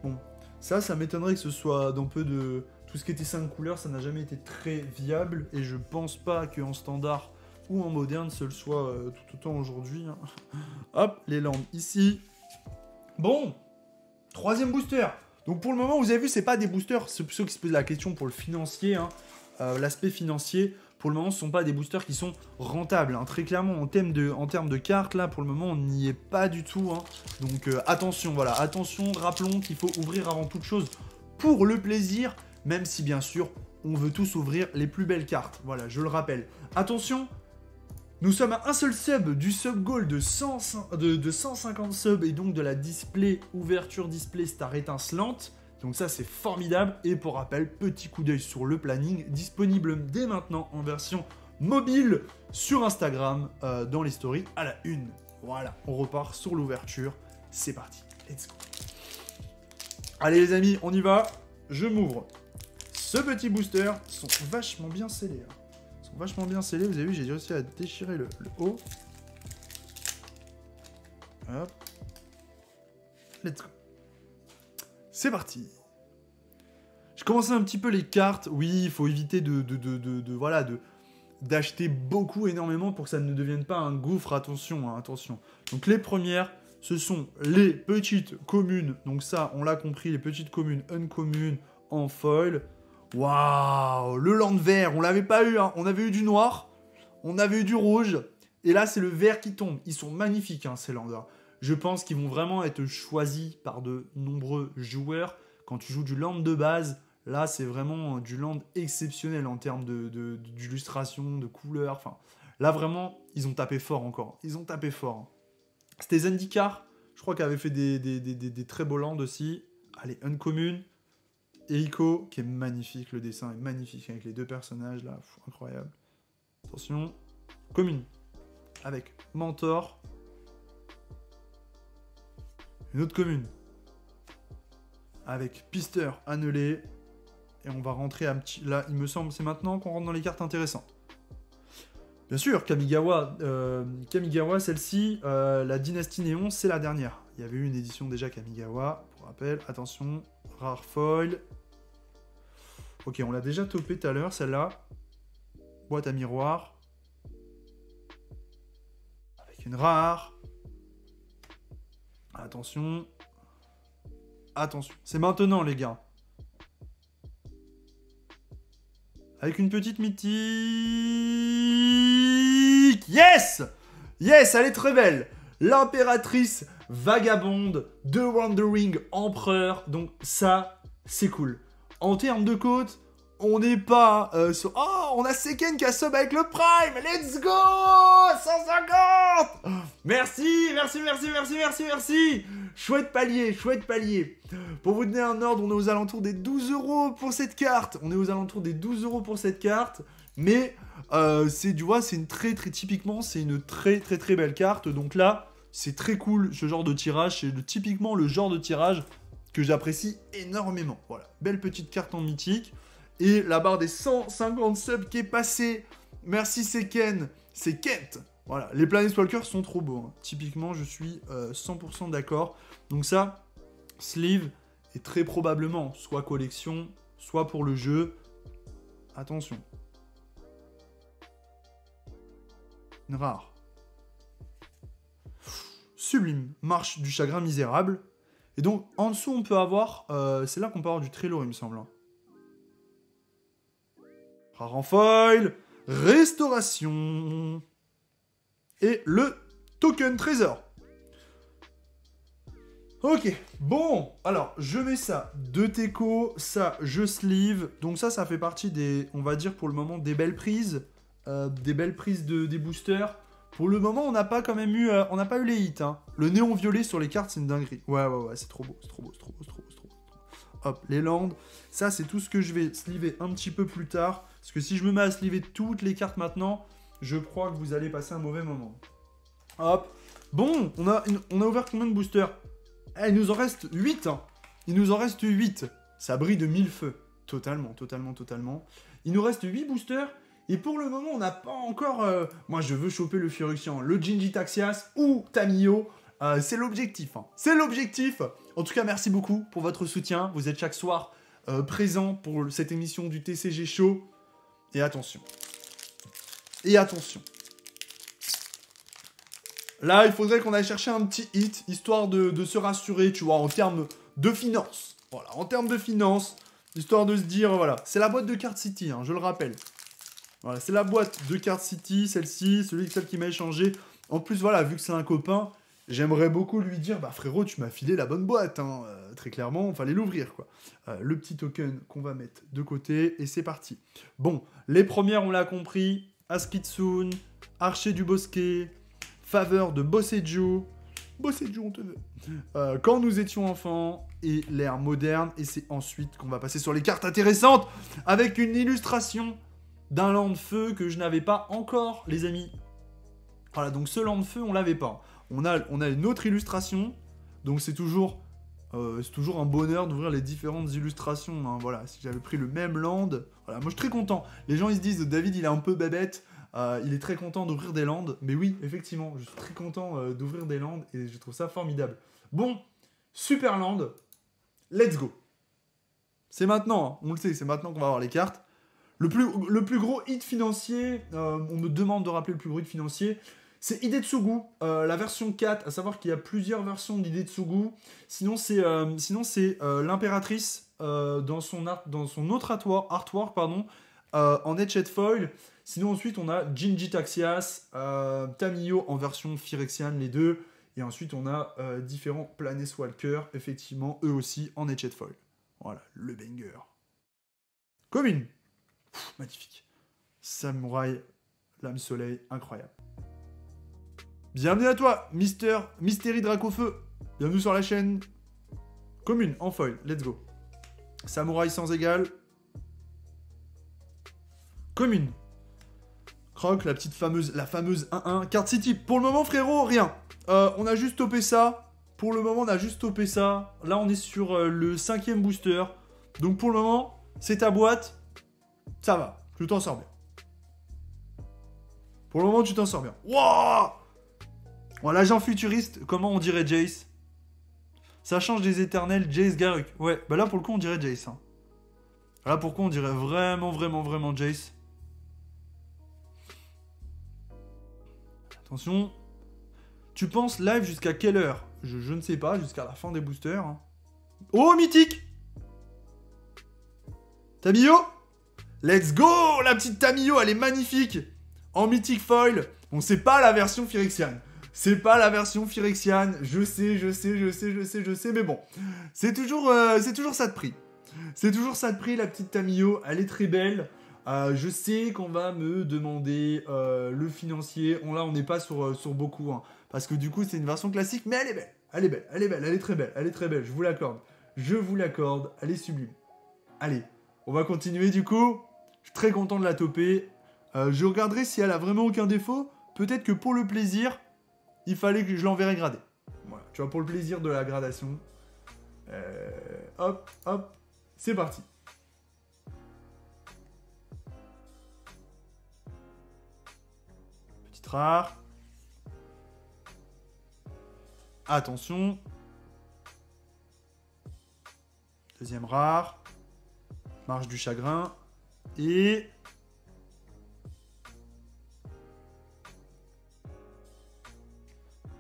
Bon, ça m'étonnerait que ce soit d'un peu de... Tout ce qui était 5 couleurs, ça n'a jamais été très viable. Et je pense pas qu'en standard ou en moderne, ce le soit tout autant aujourd'hui. Hein. Hop, les landes ici. Bon, 3e booster. Donc pour le moment, vous avez vu, c'est pas des boosters. Ceux qui se posent la question pour le financier, hein, l'aspect financier, pour le moment, ce ne sont pas des boosters qui sont rentables. Hein. Très clairement, en termes de cartes, là, pour le moment, on n'y est pas du tout. Hein. Donc attention, voilà. Attention, rappelons qu'il faut ouvrir avant toute chose pour le plaisir, même si, bien sûr, on veut tous ouvrir les plus belles cartes. Voilà, je le rappelle. Attention, nous sommes à un seul sub du sub goal de 150 subs et donc de la ouverture display star étincelante. Donc ça, c'est formidable. Et pour rappel, petit coup d'œil sur le planning, disponible dès maintenant en version mobile sur Instagram, dans les stories à la une. Voilà, on repart sur l'ouverture. C'est parti, let's go. Allez les amis, on y va. Je m'ouvre. Ce petit booster, ils sont vachement bien scellés. Hein. Ils sont vachement bien scellés. Vous avez vu, j'ai réussi à déchirer le haut. Hop. Let's go. C'est parti. Je commençais un petit peu les cartes. Oui, il faut éviter d'acheter beaucoup, énormément pour que ça ne devienne pas un gouffre. Attention, hein, attention. Donc les premières, ce sont les petites communes. Donc ça, on l'a compris, les petites communes uncommunes en foil. Waouh, le land vert, on l'avait pas eu. Hein. On avait eu du noir, on avait eu du rouge. Et là, c'est le vert qui tombe. Ils sont magnifiques, hein, ces lands. Je pense qu'ils vont vraiment être choisis par de nombreux joueurs. Quand tu joues du land de base, là, c'est vraiment du land exceptionnel en termes d'illustration, de couleurs. Enfin, là, vraiment, ils ont tapé fort encore. Ils ont tapé fort. C'était Zendikar, je crois, qui avait fait des très beaux lands aussi. Allez, Uncommon. Eiko, qui est magnifique. Le dessin est magnifique avec les deux personnages, là. Pff, incroyable. Attention. Commune. Avec Mentor. Une autre commune. Avec Pister annulé. Et on va rentrer un petit... Là, il me semble, c'est maintenant qu'on rentre dans les cartes intéressantes. Bien sûr, Kamigawa, celle-ci, la dynastie Néon, c'est la dernière. Il y avait eu une édition déjà Kamigawa, pour rappel. Attention, rare foil. Ok, on l'a déjà topé tout à l'heure, celle-là. Boîte à miroir. Avec une rare. Attention. Attention. C'est maintenant, les gars. Avec une petite mythique. Yes! Yes, elle est très belle. L'impératrice vagabonde de Wandering Empereur. Donc ça, c'est cool. En termes de côte, on n'est pas sur... Oh, on a Seken qui a sub avec le Prime. Let's go! 150! Merci. Chouette palier. Pour vous donner un ordre, on est aux alentours des 12 € pour cette carte. Mais c'est, tu vois, c'est une très typiquement, c'est une très belle carte. Donc là, c'est très cool ce genre de tirage. C'est typiquement le genre de tirage que j'apprécie énormément. Voilà, belle petite carte en mythique. Et la barre des 150 subs qui est passée. Merci Seken. C'est Kent. Voilà, les Planeswalkers sont trop beaux. Hein. Typiquement, je suis 100% d'accord. Donc ça, sleeve est très probablement soit collection, soit pour le jeu. Attention. Une rare. Sublime. Marche du chagrin misérable. Et donc, en dessous, on peut avoir... c'est là qu'on peut avoir du Trello, il me semble. Hein. Rare en foil. Restauration. Et le token trésor. Ok, bon, alors, je mets ça de Teco, ça, je sleeve. Donc ça fait partie des, on va dire pour le moment, des belles prises des boosters. Pour le moment, on n'a pas quand même eu, on n'a pas eu les hits. Hein. Le néon violet sur les cartes, c'est une dinguerie. Ouais, c'est trop beau. Hop, les landes. Ça, c'est tout ce que je vais sleever un petit peu plus tard. Parce que si je me mets à sleever toutes les cartes maintenant, je crois que vous allez passer un mauvais moment. Hop. Bon, on a ouvert combien de boosters? Il nous en reste 8. Hein. Il nous en reste 8. Ça brille de mille feux. Totalement. Il nous reste 8 boosters. Et pour le moment, on n'a pas encore... Moi, je veux choper le Phyrexian, le Jin-Gitaxias ou Tamiyo. C'est l'objectif. Hein. C'est l'objectif. En tout cas, merci beaucoup pour votre soutien. Vous êtes chaque soir présents pour cette émission du TCG Show. Et attention. Et attention. Là, il faudrait qu'on aille chercher un petit hit, histoire de se rassurer, tu vois, en termes de finances. Voilà, en termes de finances, histoire de se dire, voilà, c'est la boîte de Card City, hein, je le rappelle. Voilà, c'est la boîte de Card City, celle-ci, celle qui m'a échangé. En plus, voilà, vu que c'est un copain, j'aimerais beaucoup lui dire, bah frérot, tu m'as filé la bonne boîte, hein. Très clairement, il fallait l'ouvrir, quoi. Le petit token qu'on va mettre de côté, et c'est parti. Bon, les premières, on l'a compris, Askitsune, Archer du Bosquet, Faveur de Bosseju, Bosseju, on te veut. Quand nous étions enfants, et l'ère moderne, et c'est ensuite qu'on va passer sur les cartes intéressantes, avec une illustration d'un land de feu que je n'avais pas encore, les amis. Voilà, donc ce land de feu, on l'avait pas. On a une autre illustration, donc c'est toujours un bonheur d'ouvrir les différentes illustrations. Hein, voilà, si j'avais pris le même land, voilà, moi je suis très content. Les gens ils se disent David il est un peu bébête, il est très content d'ouvrir des lands, mais oui, effectivement, je suis très content d'ouvrir des lands et je trouve ça formidable. Bon, super land, let's go. C'est maintenant, hein, on le sait, c'est maintenant qu'on va avoir les cartes. Le plus gros hit financier, on me demande de rappeler le plus gros hit financier, c'est Hidetsugu, la version 4, à savoir qu'il y a plusieurs versions d'Hidetsugu. Sinon, c'est l'impératrice dans son autre artwork, en Etched Foil. Sinon, ensuite, on a Jin-Gitaxias, Tamiyo en version Phyrexian, les deux. Et ensuite, on a différents Planeswalker, effectivement, eux aussi en Etched Foil. Voilà, le banger. Commune. Magnifique. Samouraï, lame soleil, incroyable. Bienvenue à toi, Mystérie Dracofeu. Bienvenue sur la chaîne. Commune, en foil, let's go. Samouraï sans égal. Commune. Croc, la fameuse 1-1. Card City, pour le moment, frérot, rien. On a juste topé ça. Pour le moment, on a juste topé ça. Là, on est sur le 5e booster. Donc, pour le moment, c'est ta boîte. Ça va, tu t'en sors bien. Pour le moment, tu t'en sors bien. Wouah! Bon, l'agent futuriste, comment on dirait Jace? Ça change des éternels, Jace Garruk. Ouais, bah là, pour le coup, on dirait Jace. Hein. Là, pour le coup, on dirait vraiment Jace. Attention. Tu penses live jusqu'à quelle heure? Je ne sais pas, jusqu'à la fin des boosters. Hein. Oh, mythique! Tamiyo? Let's go! La petite Tamiyo, elle est magnifique! En mythique foil. Bon, c'est pas la version Phyrexian. C'est pas la version Phyrexian. Je sais, mais bon. C'est toujours ça de prix. C'est toujours ça de prix, la petite Tamiyo. Elle est très belle. Je sais qu'on va me demander le financier. Là, on n'est pas sur beaucoup. Hein, parce que du coup, c'est une version classique, mais elle est belle. Elle est très belle. Je vous l'accorde. Elle est sublime. Allez, on va continuer du coup. Je suis très content de la toper. Je regarderai si elle a vraiment aucun défaut. Peut-être que pour le plaisir, il fallait que je l'enverrai grader. Voilà, tu vois, pour le plaisir de la gradation. Hop, c'est parti. Petite rare. Attention. Deuxième rare. Marche du chagrin. Et...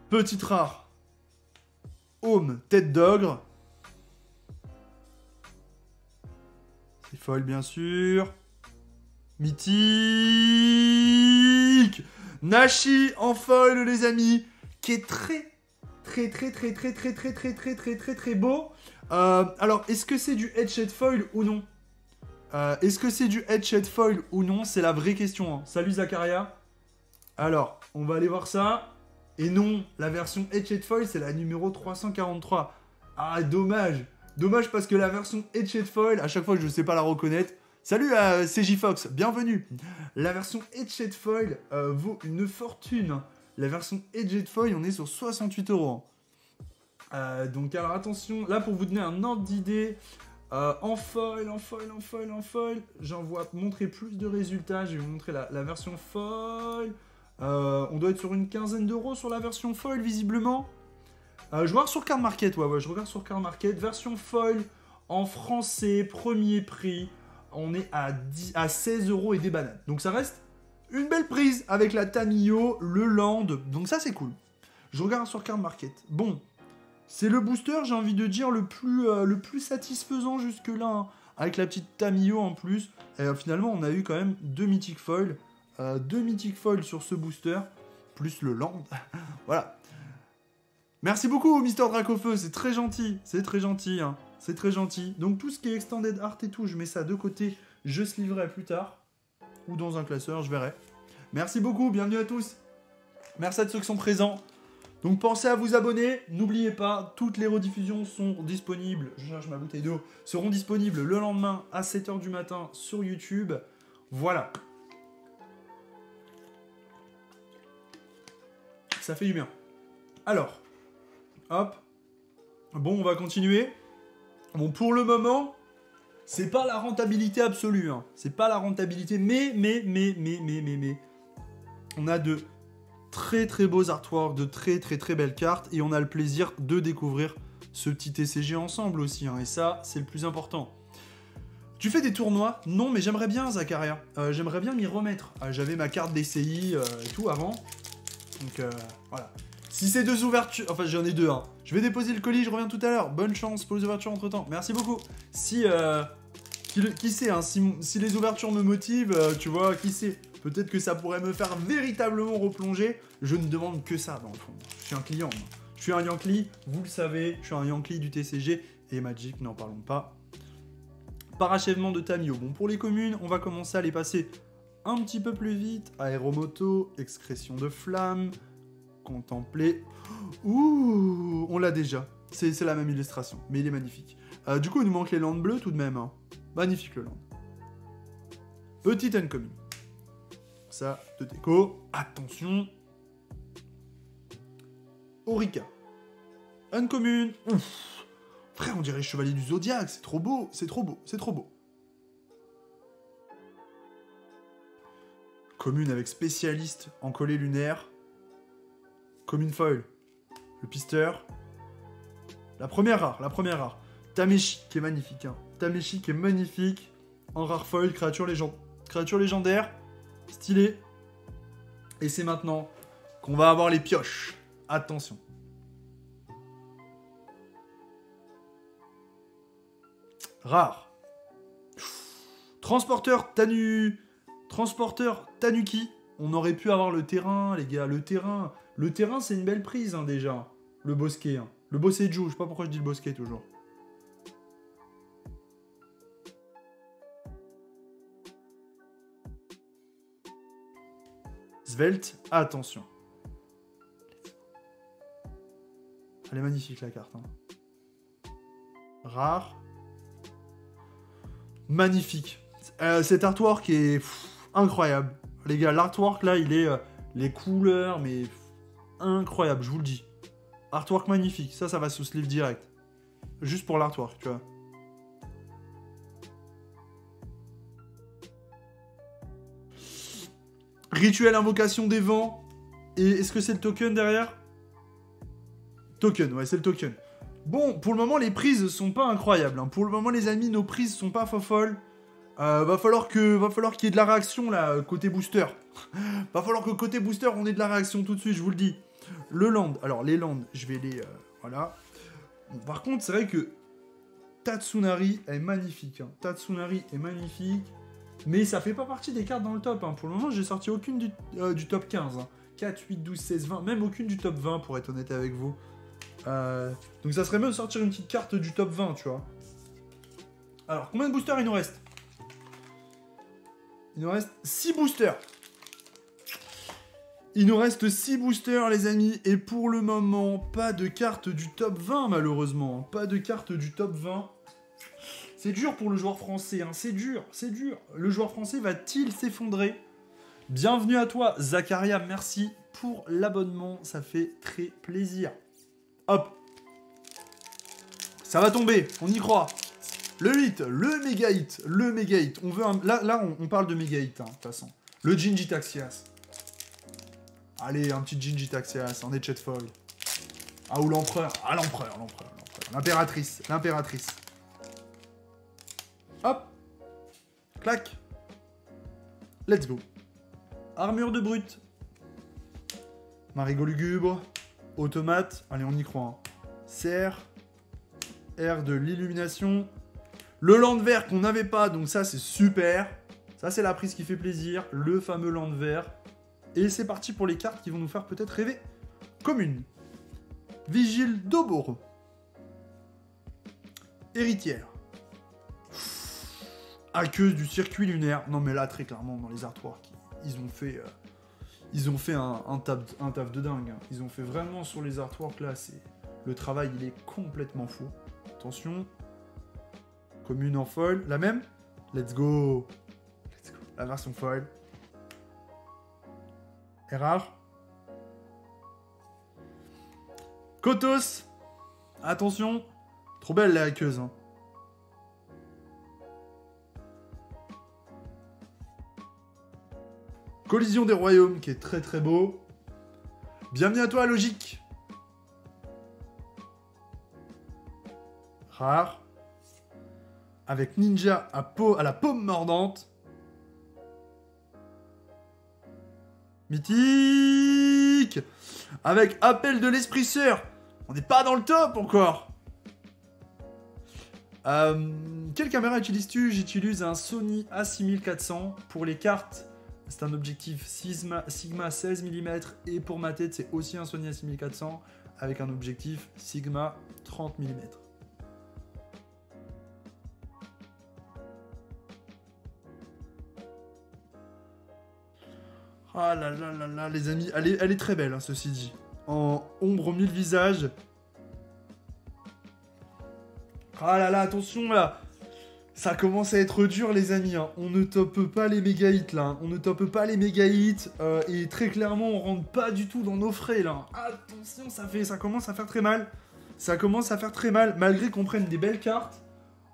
petite rare. Home, tête d'ogre. C'est foil, bien sûr. Mythique. Nashi en foil, les amis. Qui est très beau. Alors, est-ce que c'est du Etched Foil ou non? C'est la vraie question. Hein. Salut Zacharia. Alors, on va aller voir ça. Et non, la version Etched Foil, c'est la numéro 343. Ah, dommage. Dommage parce que la version Etched Foil, à chaque fois, je ne sais pas la reconnaître. Salut à CJ Fox, bienvenue. La version Etched Foil vaut une fortune. La version Etched Foil, on est sur 68 €. Donc, alors attention, là, pour vous donner un ordre d'idée, En foil, en foil, en foil, en foil. J'en vois montrer plus de résultats. Je vais vous montrer la version foil. On doit être sur une quinzaine d'euros sur la version foil, visiblement. Je regarde sur Card Market, ouais, je regarde sur Card Market. Version foil en français, premier prix. On est à 16 euros et des bananes. Donc ça reste une belle prise avec la Tamiyo, le Land. Donc ça, c'est cool. Je regarde sur Card Market. Bon, c'est le booster, j'ai envie de dire, le plus satisfaisant jusque-là. Hein. Avec la petite Tamiyo en plus. Et finalement, on a eu quand même 2 Mythic Foil. 2 Mythic Foil sur ce booster. Plus le Land. Voilà. Merci beaucoup, Mister Dracofeu. C'est très gentil. C'est très gentil. Hein. C'est très gentil. Donc, tout ce qui est Extended Art et tout, je mets ça de côté. Je se livrerai plus tard. Ou dans un classeur, je verrai. Merci beaucoup. Bienvenue à tous. Merci à ceux qui sont présents. Donc pensez à vous abonner, n'oubliez pas, toutes les rediffusions sont disponibles, je cherche ma bouteille d'eau, seront disponibles le lendemain à 7 h du matin sur YouTube. Voilà. Ça fait du bien. Alors, hop. Bon, on va continuer. Bon, pour le moment, c'est pas la rentabilité absolue, hein. C'est pas la rentabilité, mais. On a de très très beaux artworks, de très très très belles cartes, et on a le plaisir de découvrir ce petit TCG ensemble aussi, hein, et ça, c'est le plus important. Tu fais des tournois? Non, mais j'aimerais bien, Zakaria. J'aimerais bien m'y remettre. J'avais ma carte DCI et tout avant. Donc, voilà. Si c'est 2 ouvertures... Enfin, j'en ai 2, hein. Je vais déposer le colis, je reviens tout à l'heure. Bonne chance pour les ouvertures entre-temps. Merci beaucoup. Si... qui sait, hein, si les ouvertures me motivent, tu vois, qui sait. Peut-être que ça pourrait me faire véritablement replonger. Je ne demande que ça, dans le fond. Je suis un client, moi. Je suis un Yankee, vous le savez. Je suis un Yankee du TCG. Et Magic, n'en parlons pas. Parachèvement de Tamiyo. Bon, pour les communes, on va commencer à les passer un petit peu plus vite. Aéromoto, excrétion de flamme, contempler. Ouh, on l'a déjà. C'est la même illustration, mais il est magnifique. Du coup, il nous manque les landes bleues tout de même. Hein. Magnifique le land. Petite uncommune. Ça, de déco. Attention. Orica. Uncommune. Ouf. Frère, on dirait Chevalier du Zodiaque. C'est trop beau. C'est trop beau. C'est trop beau. Commune avec spécialiste en collet lunaire. Commune foil. Le pisteur. La première rare. Tameshi, qui est magnifique. Hein. Tameshi, qui est magnifique. En rare foil, créature légendaire. Stylé. Et c'est maintenant qu'on va avoir les pioches. Attention. Rare. Transporteur Tanuki. On aurait pu avoir le terrain, les gars. Le terrain, c'est une belle prise, hein, déjà. Le bosquet. Hein. Le Bosseju. Je sais pas pourquoi je dis le bosquet, toujours. Svelte, attention. Elle est magnifique, la carte. Hein. Rare. Magnifique. Cet artwork est incroyable. Les gars, l'artwork, là, il est... les couleurs, mais... incroyable, je vous le dis. Artwork magnifique. Ça va sous sleeve direct. Juste pour l'artwork, tu vois. Rituel invocation des vents. Et est-ce que c'est le token derrière? Token, ouais, c'est le token. Bon, pour le moment, les prises sont pas incroyables. Hein. Pour le moment, les amis, nos prises sont pas folles. Va falloir qu'il y ait de la réaction, là, côté booster. Va falloir que côté booster, on ait de la réaction tout de suite, je vous le dis. Le land. Alors, les lands, je vais les... voilà. Bon, par contre, c'est vrai que Tatsunari est magnifique. Hein. Tatsunari est magnifique. Mais ça fait pas partie des cartes dans le top. Hein. Pour le moment, j'ai sorti aucune du top 15. Hein. 4, 8, 12, 16, 20. Même aucune du top 20, pour être honnête avec vous. Donc ça serait mieux de sortir une petite carte du top 20, tu vois. Alors, combien de boosters il nous reste? Il nous reste 6 boosters. Il nous reste 6 boosters, les amis. Et pour le moment, pas de carte du top 20, malheureusement. Pas de carte du top 20. C'est dur pour le joueur français, hein. C'est dur. Le joueur français va-t-il s'effondrer? Bienvenue à toi, Zakaria. Merci pour l'abonnement. Ça fait très plaisir. Hop. Ça va tomber, on y croit. Le 8, le méga hit, le méga hit. On veut un... Là on parle de méga hit, hein, de toute façon. Le Gingy Taxias. Allez, un petit Gingy Taxias, en échet foil. Ah, ou l'empereur. Ah, l'empereur. L'impératrice. Hop. Clac. Let's go. Armure de brute. Marigot lugubre. Automate. Allez, on y croit. Hein. Serre. Air de l'illumination. Le land vert qu'on n'avait pas, donc ça, c'est super. Ça, c'est la prise qui fait plaisir. Le fameux land vert. Et c'est parti pour les cartes qui vont nous faire peut-être rêver. Commune. Vigile d'Oboro. Héritière. Aqueuse du circuit lunaire. Non mais là, très clairement, dans les artworks, ils ont fait un taf de dingue. Hein. Ils ont fait vraiment sur les artworks, là, le travail, il est complètement fou. Attention. Commune en foil. La même. Let's go. La version foil. Et rare. Kotos. Attention. Trop belle la hackeuse. Hein. Collision des royaumes qui est très très beau. Bienvenue à toi Logique. Rare. Avec Ninja à la paume mordante. Mythique. Avec Appel de l'Esprit Sœur. On n'est pas dans le top encore. Quelle caméra utilises-tu? J'utilise un Sony A6400. Pour les cartes, c'est un objectif Sigma 16 mm. Et pour ma tête, c'est aussi un Sony A6400 avec un objectif Sigma 30 mm. Ah là là là là, les amis, elle est très belle, hein, ceci dit. En ombre 1000 visages. Ah là là, attention là. Ça commence à être dur, les amis. Hein. On ne tope pas les méga hits là. Hein. On ne tope pas les méga hits. Et très clairement, on rentre pas du tout dans nos frais là. Attention, ça commence à faire très mal. Ça commence à faire très mal. Malgré qu'on prenne des belles cartes,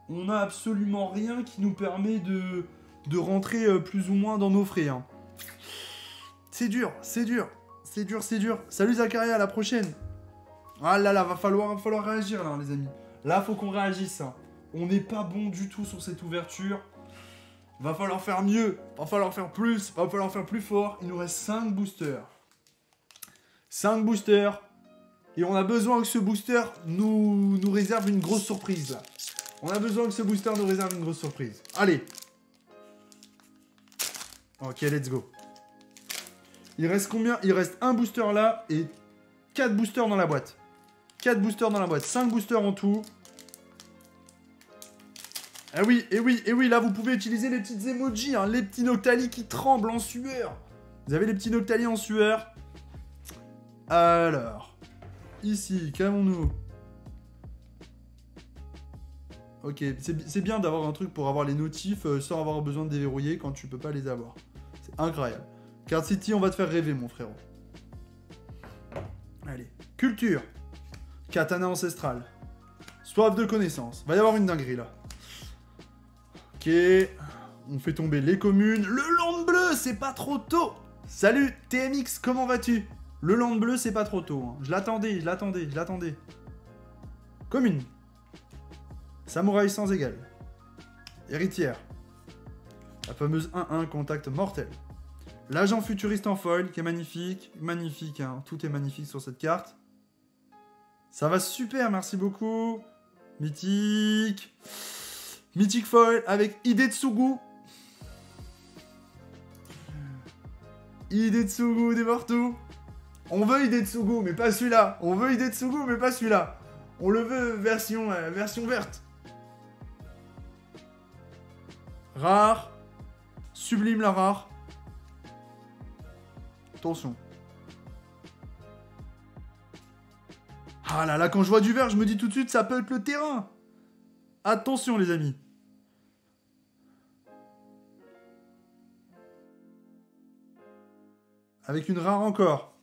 on n'a absolument rien qui nous permet de rentrer plus ou moins dans nos frais. Hein. C'est dur, c'est dur. C'est dur, c'est dur. Salut Zakaria, à la prochaine. Ah là là, va falloir réagir là, les amis. Là, faut qu'on réagisse. Hein. On n'est pas bon du tout sur cette ouverture. Va falloir faire mieux. Va falloir faire plus. Va falloir faire plus fort. Il nous reste 5 boosters. 5 boosters. Et on a besoin que ce booster nous réserve une grosse surprise. Là. On a besoin que ce booster nous réserve une grosse surprise. Allez. Ok, let's go. Il reste combien? Il reste un booster là et 4 boosters dans la boîte. 4 boosters dans la boîte. 5 boosters en tout. Ah oui, et oui, et oui, là vous pouvez utiliser les petites emojis, hein, les petits Noctali qui tremblent en sueur. Vous avez les petits Noctali en sueur. Alors, ici, qu'avons-nous? Ok, c'est bien d'avoir un truc pour avoir les notifs sans avoir besoin de déverrouiller quand tu peux pas les avoir. C'est incroyable. Card City, on va te faire rêver, mon frérot. Allez, culture. Katana ancestral. Soif de connaissance. Va y avoir une dinguerie, là. Ok. On fait tomber les communes. Le land bleu, c'est pas trop tôt. Salut, TMX, comment vas-tu? Le land bleu, c'est pas trop tôt. Hein. Je l'attendais. Commune. Samouraï sans égal. Héritière. La fameuse 1-1, contact mortel. L'agent futuriste en foil, qui est magnifique. Magnifique, hein. Tout est magnifique sur cette carte. Ça va super, merci beaucoup. Mythique. Mythique foil avec Hidetsugu. Hidetsugu dévore tout. On veut Hidetsugu, mais pas celui-là. On veut Hidetsugu, mais pas celui-là. On le veut version verte. Rare. Sublime la rare. Attention. Ah là là, quand je vois du vert, je me dis tout de suite, ça peut être le terrain. Attention, les amis. Avec une rare encore.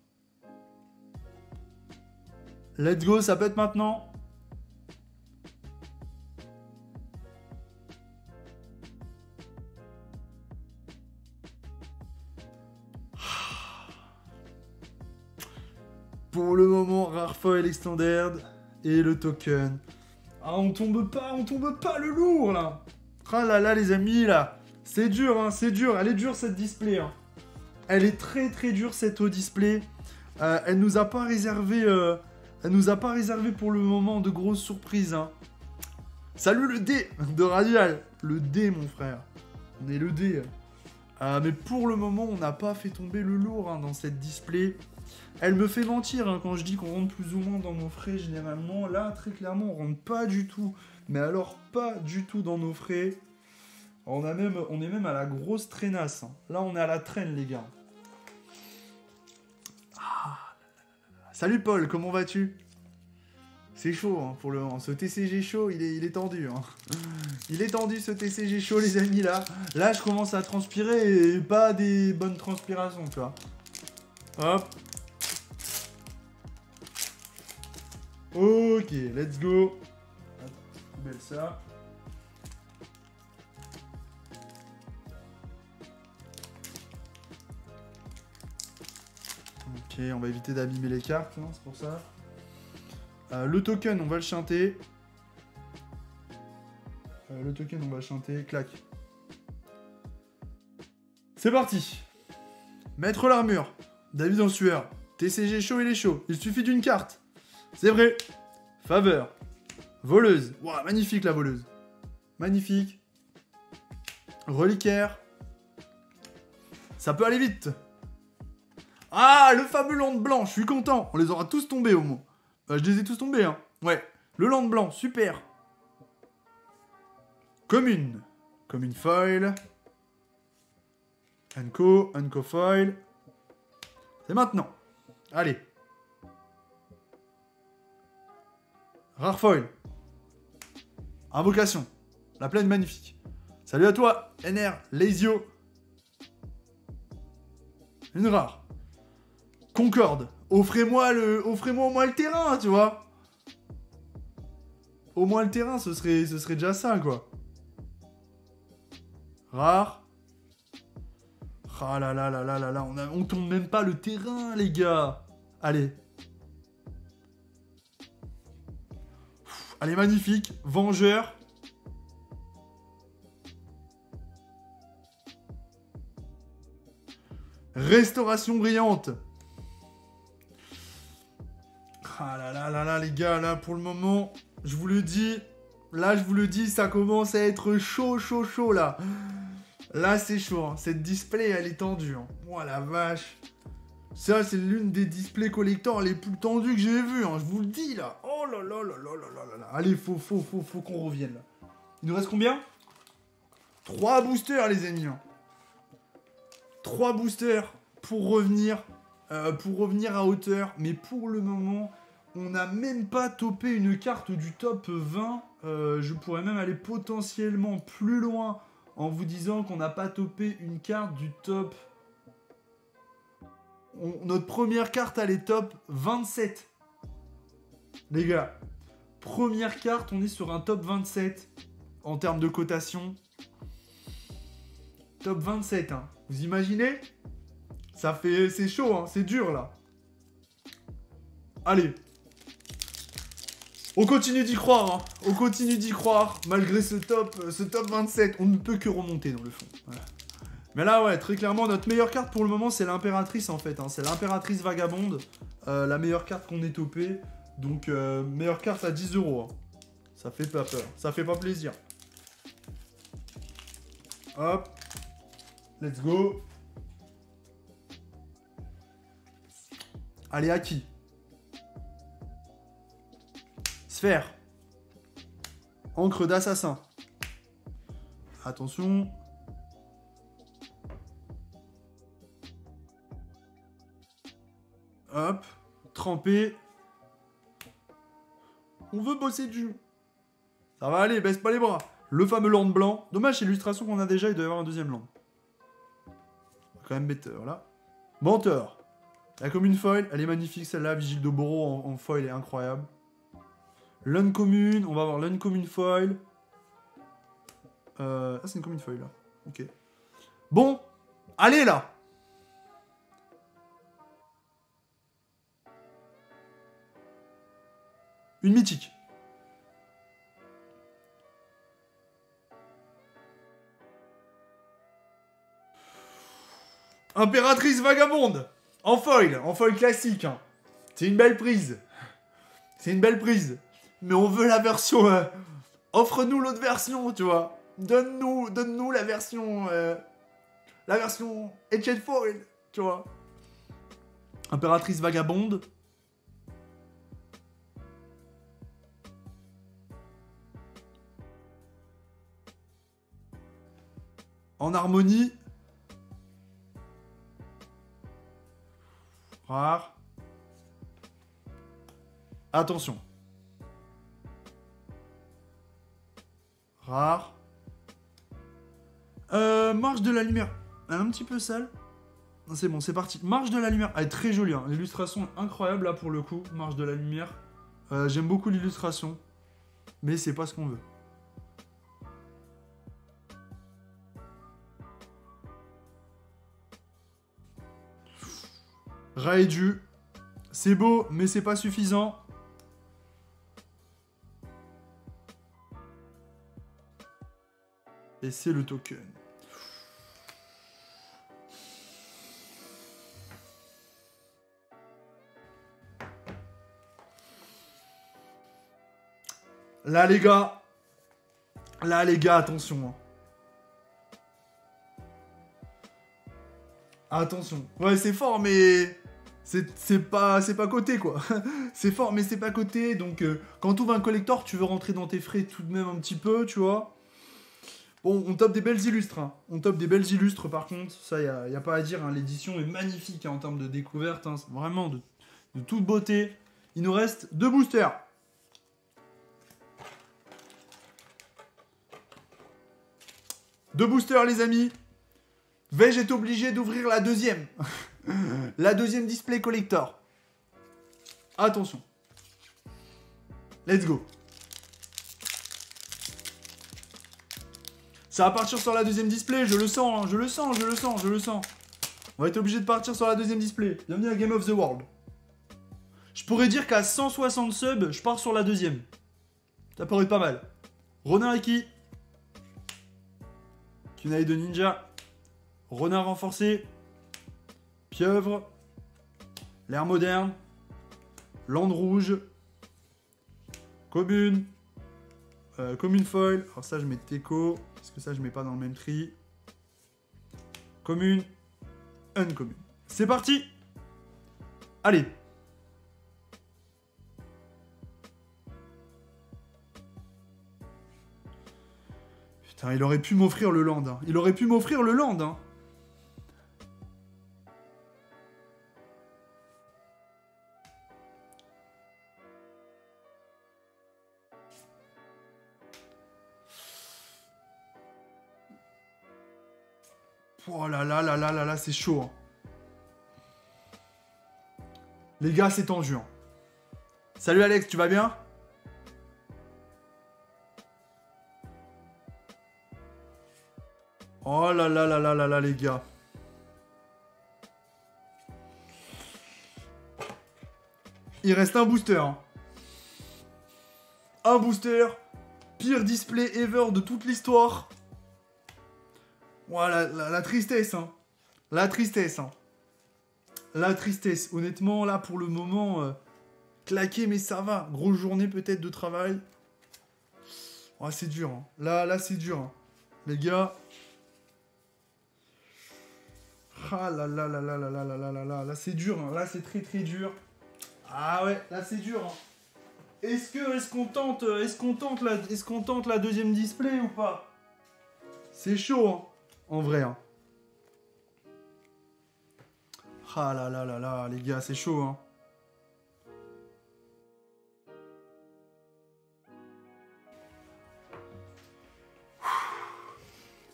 Let's go, ça peut être maintenant. foil extended et le token. Ah, on tombe pas le lourd, là. Ah là là, les amis, là. C'est dur, hein, c'est dur. Elle est dure, cette display, hein. Elle est très très dure, cette haut display. Elle nous a pas réservé... Elle nous a pas réservé pour le moment de grosses surprises, hein. Salut le D de Radial. Le D, mon frère. On est le D. Mais pour le moment, on n'a pas fait tomber le lourd, hein, dans cette display. Elle me fait mentir, hein, quand je dis qu'on rentre plus ou moins dans nos frais généralement. Là, très clairement, on rentre pas du tout. Mais alors, pas du tout dans nos frais. On est même à la grosse traînasse, hein. Là, on est à la traîne, les gars. Ah. Salut Paul, comment vas-tu? C'est chaud, hein, pour le moment. Ce TCG chaud, il est tendu, hein. Il est tendu, ce TCG chaud, les amis, là. Là, je commence à transpirer et pas des bonnes transpirations, tu vois. Hop. Ok, let's go. Attends, belle ça. Ok, on va éviter d'abîmer les cartes, hein, c'est pour ça. Le token, on va le chanter. Clac. C'est parti. Mettre l'armure. David en sueur. TCG chaud, il est chaud. Il suffit d'une carte. C'est vrai. Faveur. Voleuse. Waouh, magnifique la voleuse. Magnifique. Reliquaire. Ça peut aller vite. Ah, le fameux land blanc, je suis content. On les aura tous tombés au moins. Je les ai tous tombés, hein. Ouais. Le land blanc, super. Commune. Commune foil. Unco foil. C'est maintenant. Allez. Rare foil. Invocation. La plaine magnifique. Salut à toi, NR, Lazio. Une rare. Concorde. Offrez-moi au moins le terrain, tu vois. Au moins le terrain, ce serait déjà ça, quoi. Rare. Ah là là là là là là, on tombe même pas le terrain, les gars. Allez. Allez, magnifique. Vengeur. Restauration brillante. Ah là là là là, les gars, là, pour le moment, je vous le dis, là, je vous le dis, ça commence à être chaud, chaud, chaud, là. Là, c'est chaud, hein. Cette display, elle est tendue, hein. Oh la vache. Ça, c'est l'une des displays collector les plus tendues que j'ai vues, hein. Je vous le dis, là. Oh là là là là là là là. Allez, faut qu'on revienne, là. Il nous reste combien? 3 boosters, les amis, hein. 3 boosters pour revenir à hauteur. Mais pour le moment, on n'a même pas topé une carte du top 20. Je pourrais même aller potentiellement plus loin en vous disant qu'on n'a pas topé une carte du top... Notre première carte, elle est top 27. Les gars, première carte, on est sur un top 27 en termes de cotation. Top 27, hein. Vous imaginez? Ça fait... C'est chaud, hein. C'est dur, là. Allez. On continue d'y croire, hein. On continue d'y croire. Malgré ce top 27, on ne peut que remonter dans le fond. Voilà. Mais là, ouais, très clairement, notre meilleure carte pour le moment, c'est l'impératrice, en fait, hein. C'est l'impératrice vagabonde. La meilleure carte qu'on ait topée. Donc, meilleure carte à 10 €. Hein. Ça fait pas peur. Ça fait pas plaisir. Hop. Let's go. Allez, à qui? Sphère. Encre d'assassin. Attention. Hop. Trempé. On veut bosser du jeu. Ça va aller, baisse pas les bras. Le fameux land blanc. Dommage, c'est l'illustration qu'on a déjà, il doit y avoir un deuxième land. On va quand même mettre, voilà. Menteur. La commune foil, elle est magnifique celle-là. Vigile de Boro en foil est incroyable. L'uncommune, on va avoir l'uncommune foil. Ah, c'est une commune foil là. Ok. Bon, allez là. Une mythique. Impératrice vagabonde. En foil classique. Hein. C'est une belle prise. C'est une belle prise. Mais on veut la version... Offre-nous l'autre version, tu vois. Donne-nous la version... la version Etched Foil, tu vois. Impératrice vagabonde. En harmonie. Rare. Attention. Rare. Marche de la lumière. Elle est un petit peu sale. C'est bon, c'est parti. Marche de la lumière. Elle est très jolie. Hein. L'illustration est incroyable là pour le coup. Marche de la lumière. J'aime beaucoup l'illustration. Mais c'est pas ce qu'on veut. Raedu. C'est beau, mais c'est pas suffisant. Et c'est le token. Là, les gars. Là, les gars, attention. Hein. Attention. Ouais, c'est fort, mais... C'est pas coté, quoi. C'est fort, mais c'est pas coté. Donc, quand tu ouvres un collector, tu veux rentrer dans tes frais tout de même un petit peu, tu vois. Bon, on top des belles illustres. Hein. On top des belles illustres, par contre. Ça, y a pas à dire. Hein. L'édition est magnifique hein, en termes de découverte. Hein. Vraiment de toute beauté. Il nous reste 2 boosters. Deux boosters, les amis. Vais-je être obligé d'ouvrir la deuxième? La deuxième display collector. Attention. Let's go. Ça va partir sur la deuxième display, je le sens, hein, je le sens. On va être obligé de partir sur la deuxième display. Bienvenue à Game of the World. Je pourrais dire qu'à 160 subs, je pars sur la deuxième. Ça pourrait être pas mal. Ronin Aki. Kunai de Ninja. Renard renforcé. Pieuvre. L'air moderne. Lande rouge. Commune. Commune foil. Alors ça, je mets Teco. Parce que ça, je mets pas dans le même tri. Commune. Uncommune. C'est parti. Allez. Putain, il aurait pu m'offrir le land. Hein. Il aurait pu m'offrir le land. Hein. Oh là là là là là là, c'est chaud. Hein. Les gars, c'est tendu. Hein. Salut Alex, tu vas bien? Oh là là là là là là, les gars. Il reste un booster. Hein. Un booster. Pire display ever de toute l'histoire. Voilà, la tristesse, hein. La tristesse, hein. La tristesse. Honnêtement, là, pour le moment, claqué, mais ça va. Grosse journée, peut-être, de travail. Oh, c'est dur, hein. Là, c'est dur, hein. Les gars. Ah là là là là là là là là là là. Là, c'est dur, hein. Là, c'est très, très dur. Ah ouais, là, c'est dur, hein. Est-ce qu'on tente la deuxième display ou pas? C'est chaud, hein. En vrai, hein. Ah là là là là, les gars, c'est chaud, hein.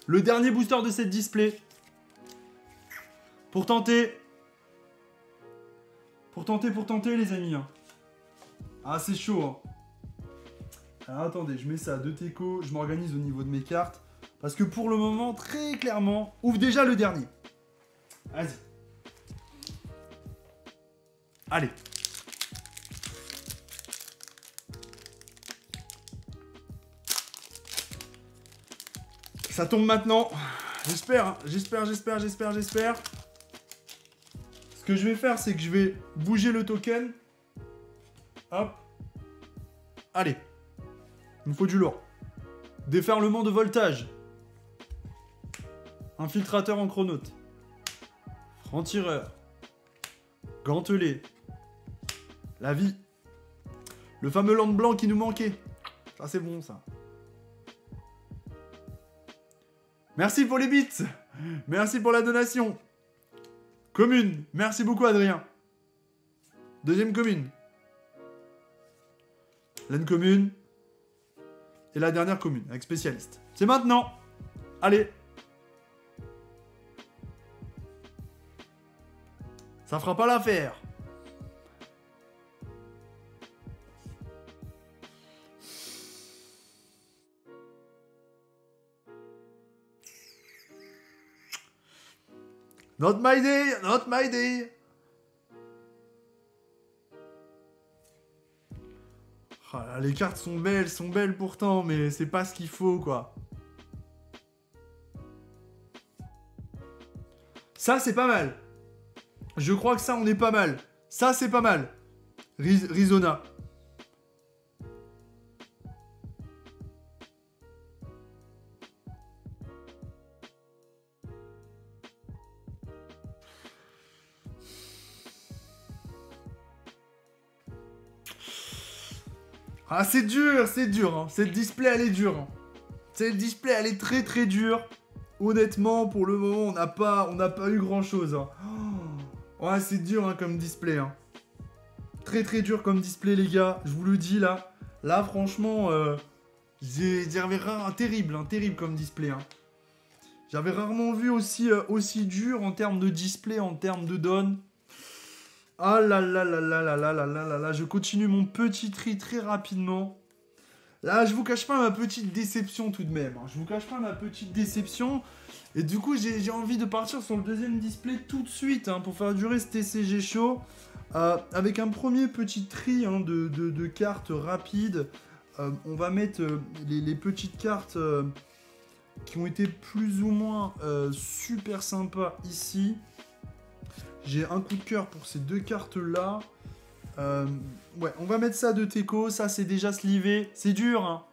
Le dernier booster de cette display. Pour tenter, les amis. Hein. Ah, c'est chaud, hein. Alors, attendez, je mets ça, 2 Teco, je m'organise au niveau de mes cartes. Parce que pour le moment, très clairement, ouvre déjà le dernier. Vas-y. Allez. Ça tombe maintenant. J'espère, hein. J'espère. Ce que je vais faire, c'est que je vais bouger le token. Hop. Allez. Il me faut du lourd. Déferlement de voltage. Infiltrateur en chronote. Franc-tireur. Gantelet. La vie. Le fameux land blanc qui nous manquait. Ça, c'est bon, ça. Merci pour les bits. Merci pour la donation. Commune. Merci beaucoup, Adrien. Deuxième commune. Laine commune. Et la dernière commune, avec spécialiste. C'est maintenant. Allez. Ça fera pas l'affaire. Not my day, not my day. Oh là, les cartes sont belles pourtant, mais c'est pas ce qu'il faut, quoi. Ça, c'est pas mal. Je crois que ça, on est pas mal. Ça, c'est pas mal. Rizona. Ah, c'est dur, hein. Cette display, elle est dure. Hein. Cette display, elle est très dure. Honnêtement, pour le moment, on n'a pas eu grand-chose. Hein. Oh, ouais, c'est dur hein, comme display. Hein. Très dur comme display, les gars. Je vous le dis, là. Là, franchement, j'avais terrible comme display. Hein. J'avais rarement vu aussi dur en termes de display, en termes de donne. Ah là là là là là là là là là là, je continue mon petit tri très rapidement. Là, je vous cache pas ma petite déception tout de même. Hein. Je vous cache pas ma petite déception. Et du coup, j'ai envie de partir sur le deuxième display tout de suite hein, pour faire durer ce TCG chaud. Avec un premier petit tri hein, de cartes rapides. On va mettre les petites cartes qui ont été plus ou moins super sympas ici. J'ai un coup de cœur pour ces deux cartes-là. Ouais, on va mettre ça de Teco. Ça, c'est déjà slivé. C'est dur, hein.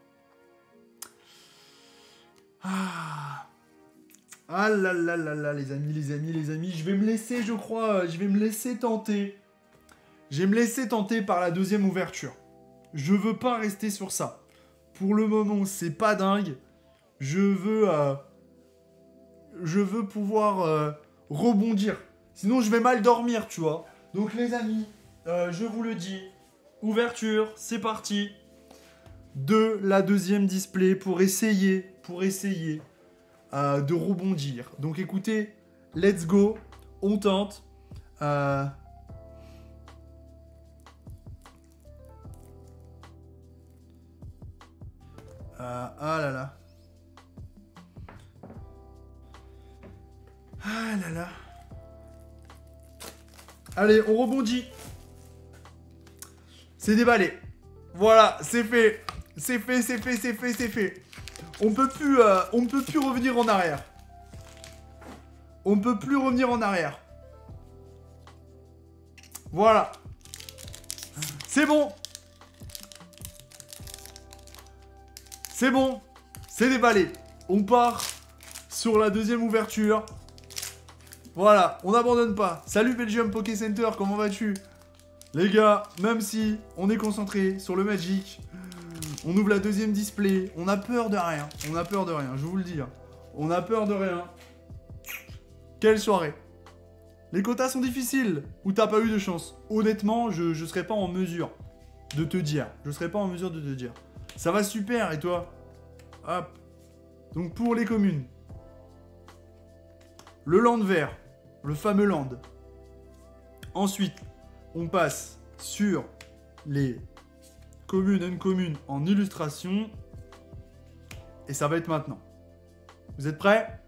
Ah là là là là, les amis. Je vais me laisser, je crois, je vais me laisser tenter. Je vais me laisser tenter par la deuxième ouverture. Je veux pas rester sur ça. Pour le moment, c'est pas dingue. Je veux pouvoir rebondir. Sinon, je vais mal dormir, tu vois. Donc, les amis, je vous le dis, ouverture, c'est parti. De la deuxième display pour essayer de rebondir. Donc, écoutez, let's go, on tente. Ah là là. Ah là là. Allez, on rebondit. C'est déballé. Voilà, c'est fait. C'est fait. On peut plus revenir en arrière. Voilà. C'est bon. C'est déballé. On part sur la deuxième ouverture. Voilà, on n'abandonne pas. Salut Belgium Poké Center, comment vas-tu? Les gars, même si on est concentré sur le Magic, on ouvre la deuxième display, on a peur de rien. Je vous le dis. Hein. On a peur de rien. Quelle soirée. Les quotas sont difficiles ou t'as pas eu de chance? Honnêtement, je serais pas en mesure de te dire. Ça va super, et toi? Hop. Donc pour les communes. Le land vert. Le fameux land. Ensuite, on passe sur les communes uncommunes en illustration. Et ça va être maintenant. Vous êtes prêts?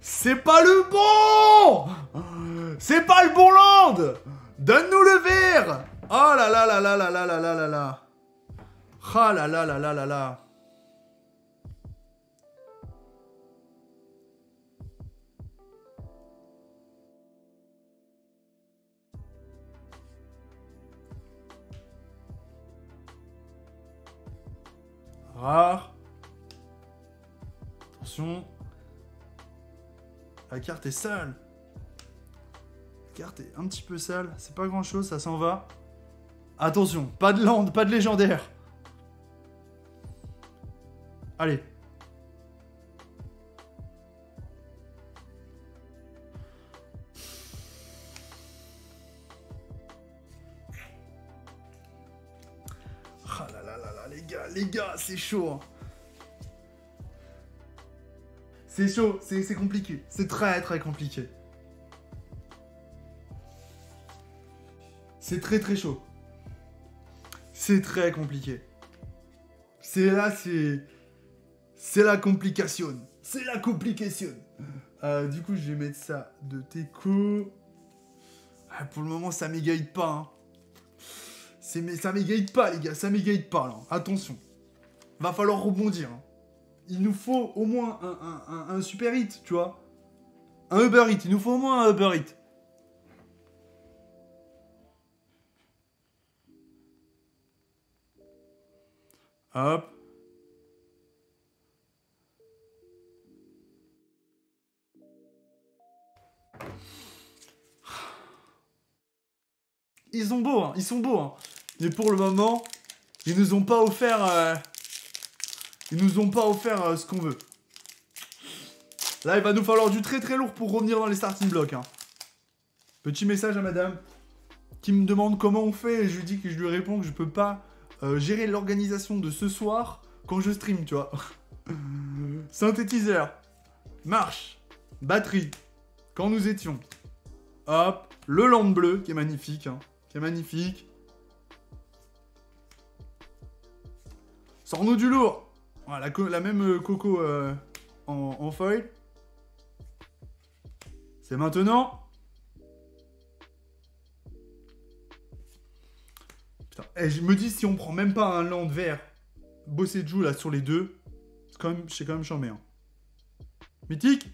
C'est pas le bon! C'est pas le bon land! Donne-nous le vert! Oh là là là là là là là là là là. Ah là là là là là là. Rare. Attention. La carte est sale. La carte est un petit peu sale. C'est pas grand chose, ça s'en va. Attention, pas de land, pas de légendaire. Allez. Ah là là là là, les gars, c'est chaud. Hein. C'est chaud, c'est compliqué. C'est très très compliqué. C'est très très chaud. C'est très compliqué. C'est là, c'est la complication. C'est la complication. Du coup, je vais mettre ça de Teco. Ah, pour le moment, ça m'égaye pas. Hein. Ça m'égaye pas, les gars. Ça m'égaye pas, là. Attention. Va falloir rebondir. Hein. Il nous faut au moins un super hit, tu vois. Un Uber Eats. Il nous faut au moins un Uber Eats. Hop. Ils sont beaux, hein. Ils sont beaux. Hein. Mais pour le moment, ils nous ont pas offert... Ils nous ont pas offert ce qu'on veut. Là, il va nous falloir du très très lourd pour revenir dans les starting blocks. Hein. Petit message à madame qui me demande comment on fait. Et je lui dis que je lui réponds que je peux pas gérer l'organisation de ce soir quand je stream, tu vois. Synthétiseur. Marche. Batterie. Quand nous étions. Hop. Le land bleu qui est magnifique. Hein, qui est magnifique. Sors-nous du lourd. Voilà, la même coco en foil. C'est maintenant. Putain. Et je me dis si on prend même pas un land vert Bosseju là sur les deux, c'est quand même chambé. Hein. Mythique.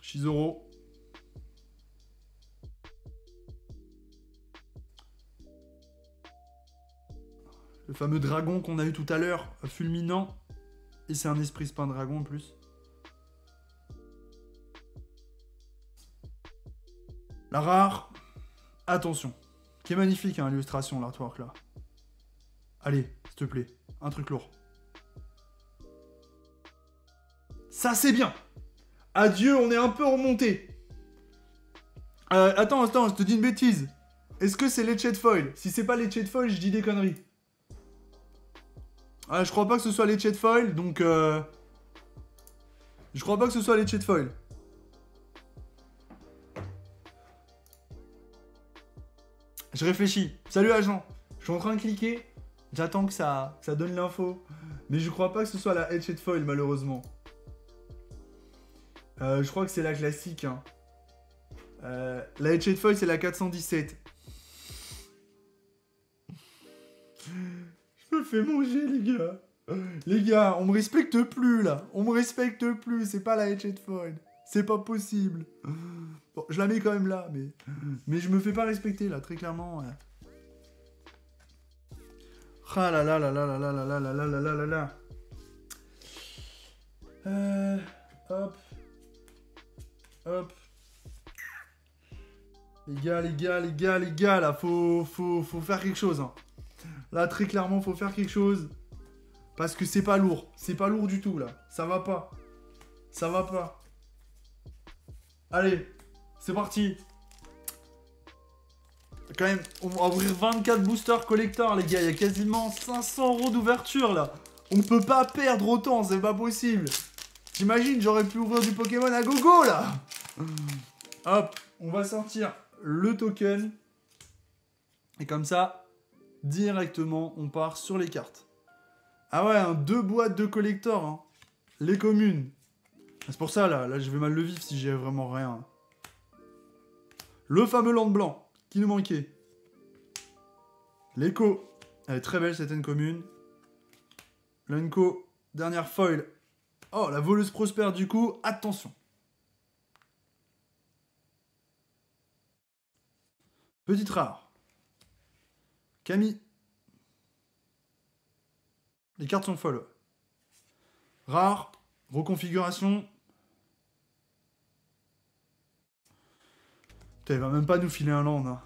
Shizoro. Le fameux dragon qu'on a eu tout à l'heure, fulminant. Et c'est un esprit spin dragon en plus. La rare. Attention. Qui est magnifique, hein, l'illustration, l'artwork là. Allez, s'il te plaît. Un truc lourd. Ça, c'est bien. Adieu, on est un peu remonté. Attends, je te dis une bêtise. Est-ce que c'est Lecce de foil? Si c'est pas Lecce de foil, je dis des conneries. Je crois pas que ce soit Lecce de foil, donc... Je crois pas que ce soit Lecce de foil. Je réfléchis. Salut agent. Je suis en train de cliquer. J'attends que ça donne l'info. Mais je crois pas que ce soit la Lecce de foil, malheureusement. Je crois que c'est la classique. Hein. La Lecce de foil, c'est la 417. Je me fais manger, les gars. Les gars, on me respecte plus, là. On me respecte plus. C'est pas la Lecce de foil. C'est pas possible. Bon, je la mets quand même là, mais je me fais pas respecter, là, très clairement. Ah là là là là là là là là là là là là là. Hop. Hop. Les gars, là, faut faire quelque chose. Hein. Là, très clairement, faut faire quelque chose. Parce que c'est pas lourd. C'est pas lourd du tout, là. Ça va pas. Ça va pas. Allez, c'est parti. Quand même, on va ouvrir 24 boosters collector, les gars. Il y a quasiment 500 € d'ouverture, là. On peut pas perdre autant, c'est pas possible. T'imagines, j'aurais pu ouvrir du Pokémon à gogo, là. Hop, on va sortir le token. Et comme ça, directement, on part sur les cartes. Ah ouais, hein, 2 boîtes de collector. Hein. Les communes. C'est pour ça, là, je vais mal le vivre si j'ai vraiment rien. Le fameux land blanc. Qui nous manquait? L'écho. Elle est très belle cette haine commune. L'Unco. Dernière foil. Oh, la voleuse prospère du coup. Attention. Petite rare. Camille. Les cartes sont folles. Rare. Reconfiguration. Putain, il va même pas nous filer un land. Hein.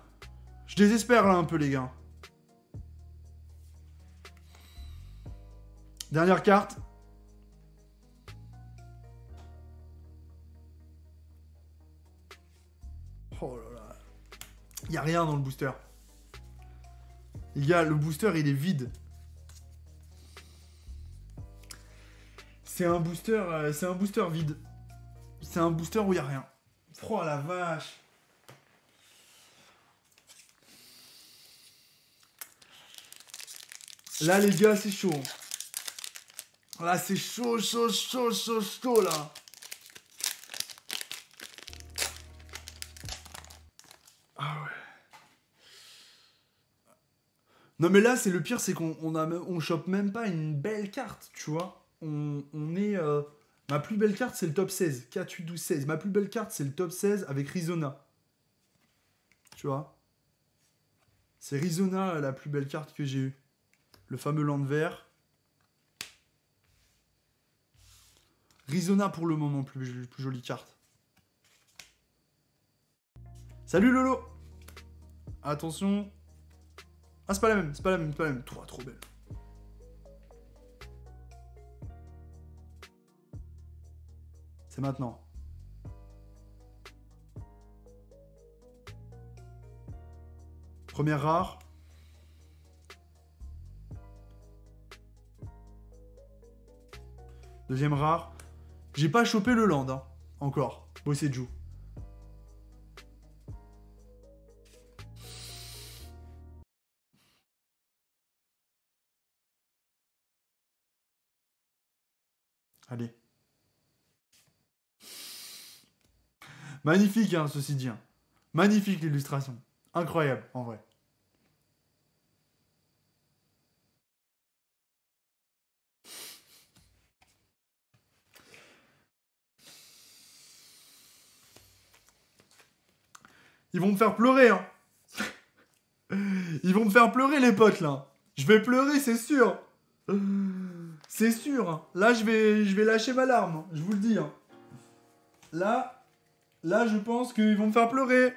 Je désespère là un peu les gars. Dernière carte. Oh là là. Il n'y a rien dans le booster. Les gars, le booster il est vide. C'est un booster vide. C'est un booster où il n'y a rien. Oh la vache. Là les gars, c'est chaud. Là c'est chaud là. Ah ouais. Non mais là c'est le pire, c'est on chope même pas une belle carte, tu vois. On est... Ma plus belle carte c'est le top 16. 4, 8, 12, 16. Ma plus belle carte c'est le top 16 avec Rizona. Tu vois. C'est Rizona la plus belle carte que j'ai eue. Le fameux land vert. Rizona pour le moment, plus jolie carte. Salut Lolo. Attention. Ah, c'est pas la même, c'est pas la même, c'est pas la même. Trop belle. C'est maintenant. Première rare. Deuxième rare. J'ai pas chopé le land, hein. Encore. Bosseju. Allez. Magnifique, hein, ceci dit. Hein. Magnifique l'illustration. Incroyable, en vrai. Ils vont me faire pleurer, hein. Ils vont me faire pleurer, les potes, là. Je vais pleurer, c'est sûr. C'est sûr. Hein. Là, je vais lâcher ma larme. Hein. Je vous le dis. Hein. Là, je pense qu'ils vont me faire pleurer.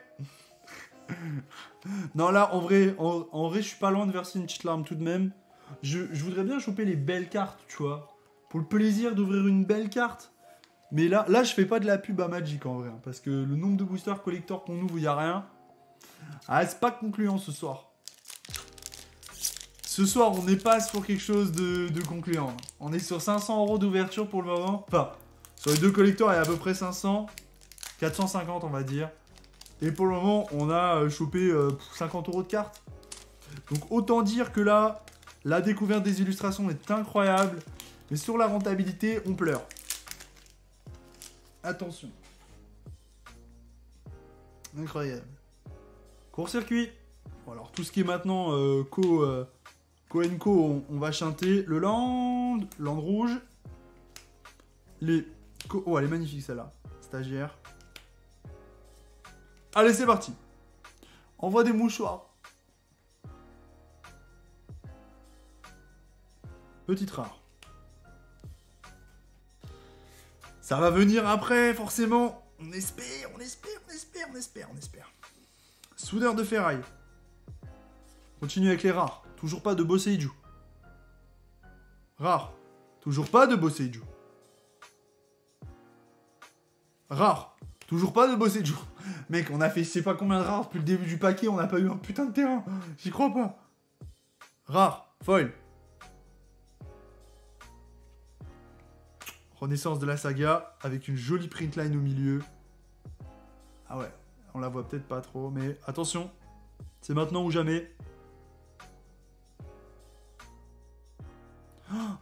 Non, là, en vrai, je suis pas loin de verser une petite larme tout de même. Je voudrais bien choper les belles cartes, tu vois. Pour le plaisir d'ouvrir une belle carte. Mais là, je fais pas de la pub à Magic, en vrai. Hein, parce que le nombre de boosters collector qu'on ouvre, il n'y a rien. Ah, c'est pas concluant ce soir. Ce soir, on n'est pas sur quelque chose de concluant. On est sur 500 € d'ouverture pour le moment. Enfin, sur les deux collecteurs, il y a à peu près 500. 450, on va dire. Et pour le moment, on a chopé 50 € de cartes. Donc, autant dire que là, la découverte des illustrations est incroyable. Mais sur la rentabilité, on pleure. Attention. Incroyable. Court-circuit. Bon, alors, tout ce qui est maintenant Co on va chanter. Le land rouge. Oh, elle est magnifique celle-là. Stagiaire. Allez, c'est parti. Envoie des mouchoirs. Petite rare. Ça va venir après, forcément. On espère. Soudeur de ferraille. Continue avec les rares. Toujours pas de Bosseju. Rare. Toujours pas de Bosseju. Rare. Toujours pas de Bosseju. Mec, on a fait je sais pas combien de rares depuis le début du paquet, on n'a pas eu un putain de terrain. J'y crois pas. Rare. Foil. Renaissance de la saga, avec une jolie printline au milieu. Ah ouais, on la voit peut-être pas trop, mais attention. C'est maintenant ou jamais.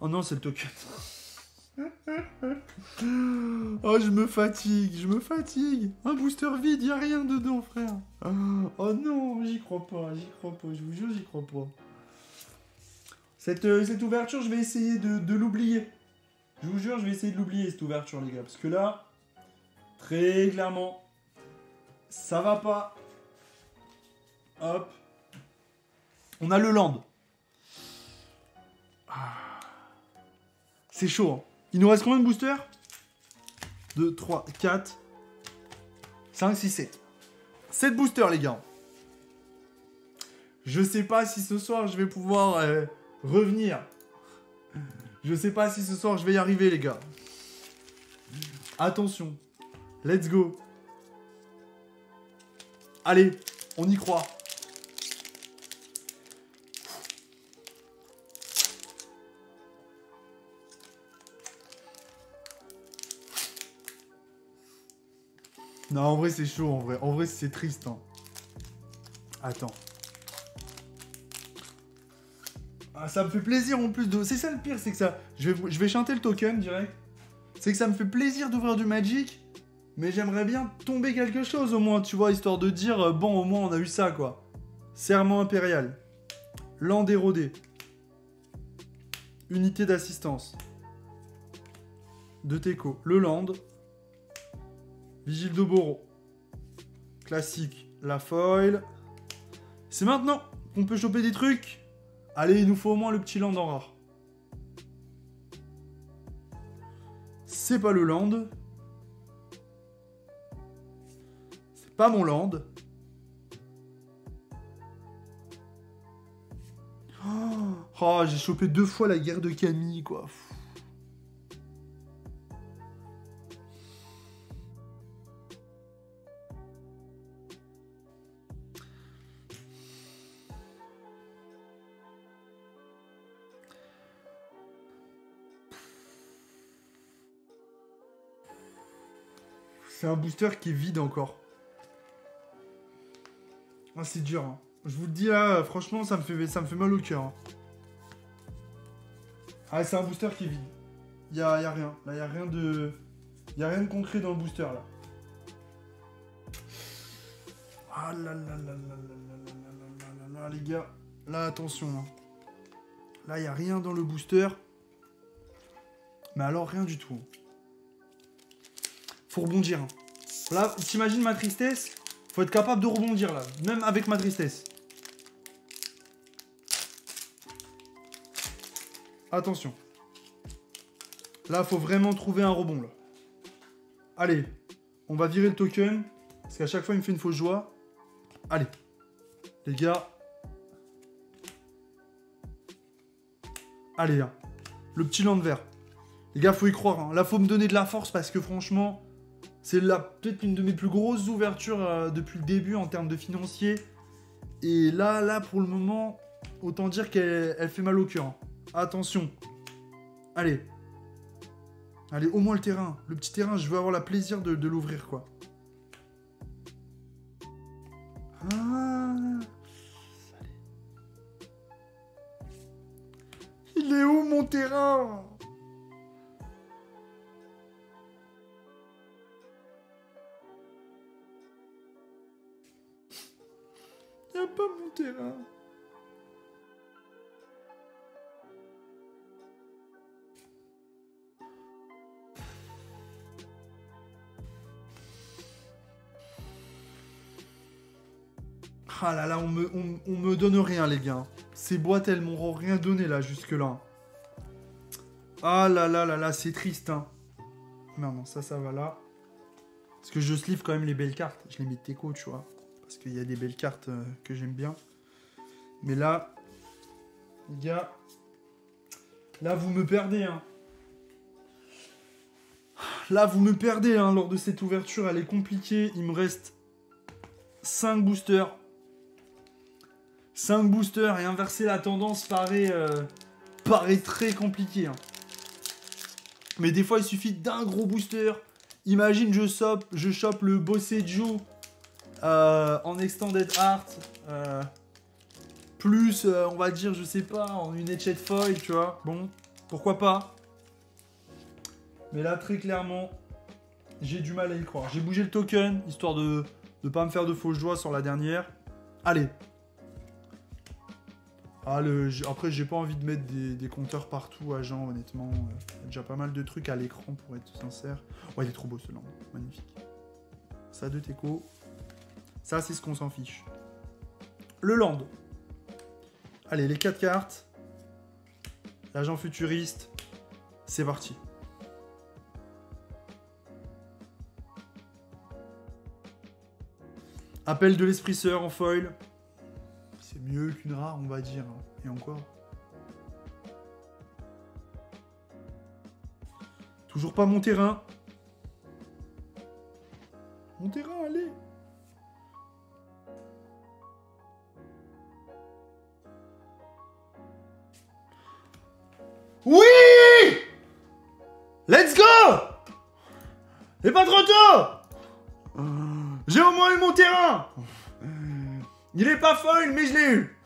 Oh non, c'est le token. Oh, je me fatigue, je me fatigue. Un booster vide, y a rien dedans, frère. Oh non, j'y crois pas, je vous jure, j'y crois pas. Cette ouverture, je vais essayer de l'oublier. Je vous jure, je vais essayer de l'oublier, cette ouverture, les gars. Parce que là, très clairement, ça va pas. Hop. On a le land. C'est chaud, hein. Il nous reste combien de boosters? 2, 3, 4, 5, 6, 7. 7 boosters, les gars. Je sais pas si ce soir, je vais pouvoir revenir. Je sais pas si ce soir, je vais y arriver, les gars. Attention. Let's go. Allez, on y croit. Non, en vrai, c'est chaud, en vrai. En vrai, c'est triste, hein. Attends. Ah, ça me fait plaisir, en plus de... C'est ça, le pire, c'est que ça... Je vais chanter le token, direct. C'est que ça me fait plaisir d'ouvrir du Magic, mais j'aimerais bien tomber quelque chose, au moins, tu vois, histoire de dire, bon, au moins, on a eu ça, quoi. Serment impérial. Land érodé. Unité d'assistance. De Teco. Le land. Vigile de Boro. Classique. La foil. C'est maintenant qu'on peut choper des trucs. Allez, il nous faut au moins le petit land en rare. C'est pas le land. C'est pas mon land. Oh, j'ai chopé 2 fois la guerre de Camille, quoi. C'est un booster qui est vide encore. Ah, c'est dur, hein. Je vous le dis là, franchement, ça me fait mal au cœur, hein. Ah, c'est un booster qui est vide. Y a rien. Là, y a rien de concret dans le booster, là. Ah là là là là là là là là, les gars. Là, attention, hein. Là, y a rien dans le booster. Mais alors, rien du tout. Faut rebondir, hein. Là, t'imagines ma tristesse? Faut être capable de rebondir, là. Même avec ma tristesse. Attention. Là, faut vraiment trouver un rebond, là. Allez. On va virer le token. Parce qu'à chaque fois, il me fait une fausse joie. Allez. Les gars. Allez, hein. Le petit land vert. Les gars, faut y croire, hein. Là, faut me donner de la force parce que franchement... C'est peut-être une de mes plus grosses ouvertures depuis le début en termes de financier. Et là, pour le moment, autant dire qu'elle fait mal au cœur, hein. Attention. Allez. Allez, au moins le terrain. Le petit terrain, je veux avoir le plaisir de l'ouvrir, quoi. Ah. Allez. Il est où, mon terrain ? Il n'y a pas mon terrain. Ah là là, on me donne rien, les gars. Ces boîtes, elles m'auront rien donné, là, jusque-là. Ah là là là là, c'est triste, hein. Non, ça va là. Parce que je sleeve quand même les belles cartes. Je les mets de Teco, tu vois. Parce qu'il y a des belles cartes que j'aime bien. Mais là, les gars, là, vous me perdez, hein. Là, vous me perdez, hein, lors de cette ouverture. Elle est compliquée. Il me reste 5 boosters. 5 boosters et inverser la tendance paraît très compliqué, hein. Mais des fois, il suffit d'un gros booster. Imagine, je chope le Bosseju en Extended Art. Plus, on va dire, je sais pas, en une Etched Foil, tu vois. Bon, pourquoi pas. Mais là, très clairement, j'ai du mal à y croire. J'ai bougé le token, histoire de ne pas me faire de faux joie sur la dernière. Allez. Ah, après, j'ai pas envie de mettre des compteurs partout, agent, honnêtement. Il y a déjà pas mal de trucs à l'écran, pour être sincère. Ouais, il est trop beau, ce land. Magnifique. Ça, 2 teco. Ça, c'est ce qu'on s'en fiche. Le land. Allez, les 4 cartes. L'agent futuriste. C'est parti. Appel de l'esprit sœur en foil. C'est mieux qu'une rare, on va dire. Et encore. Toujours pas mon terrain. Mon terrain, allez. Oui! Let's go! Et pas trop tôt! J'ai au moins eu mon terrain! Il est pas foil, mais je l'ai eu!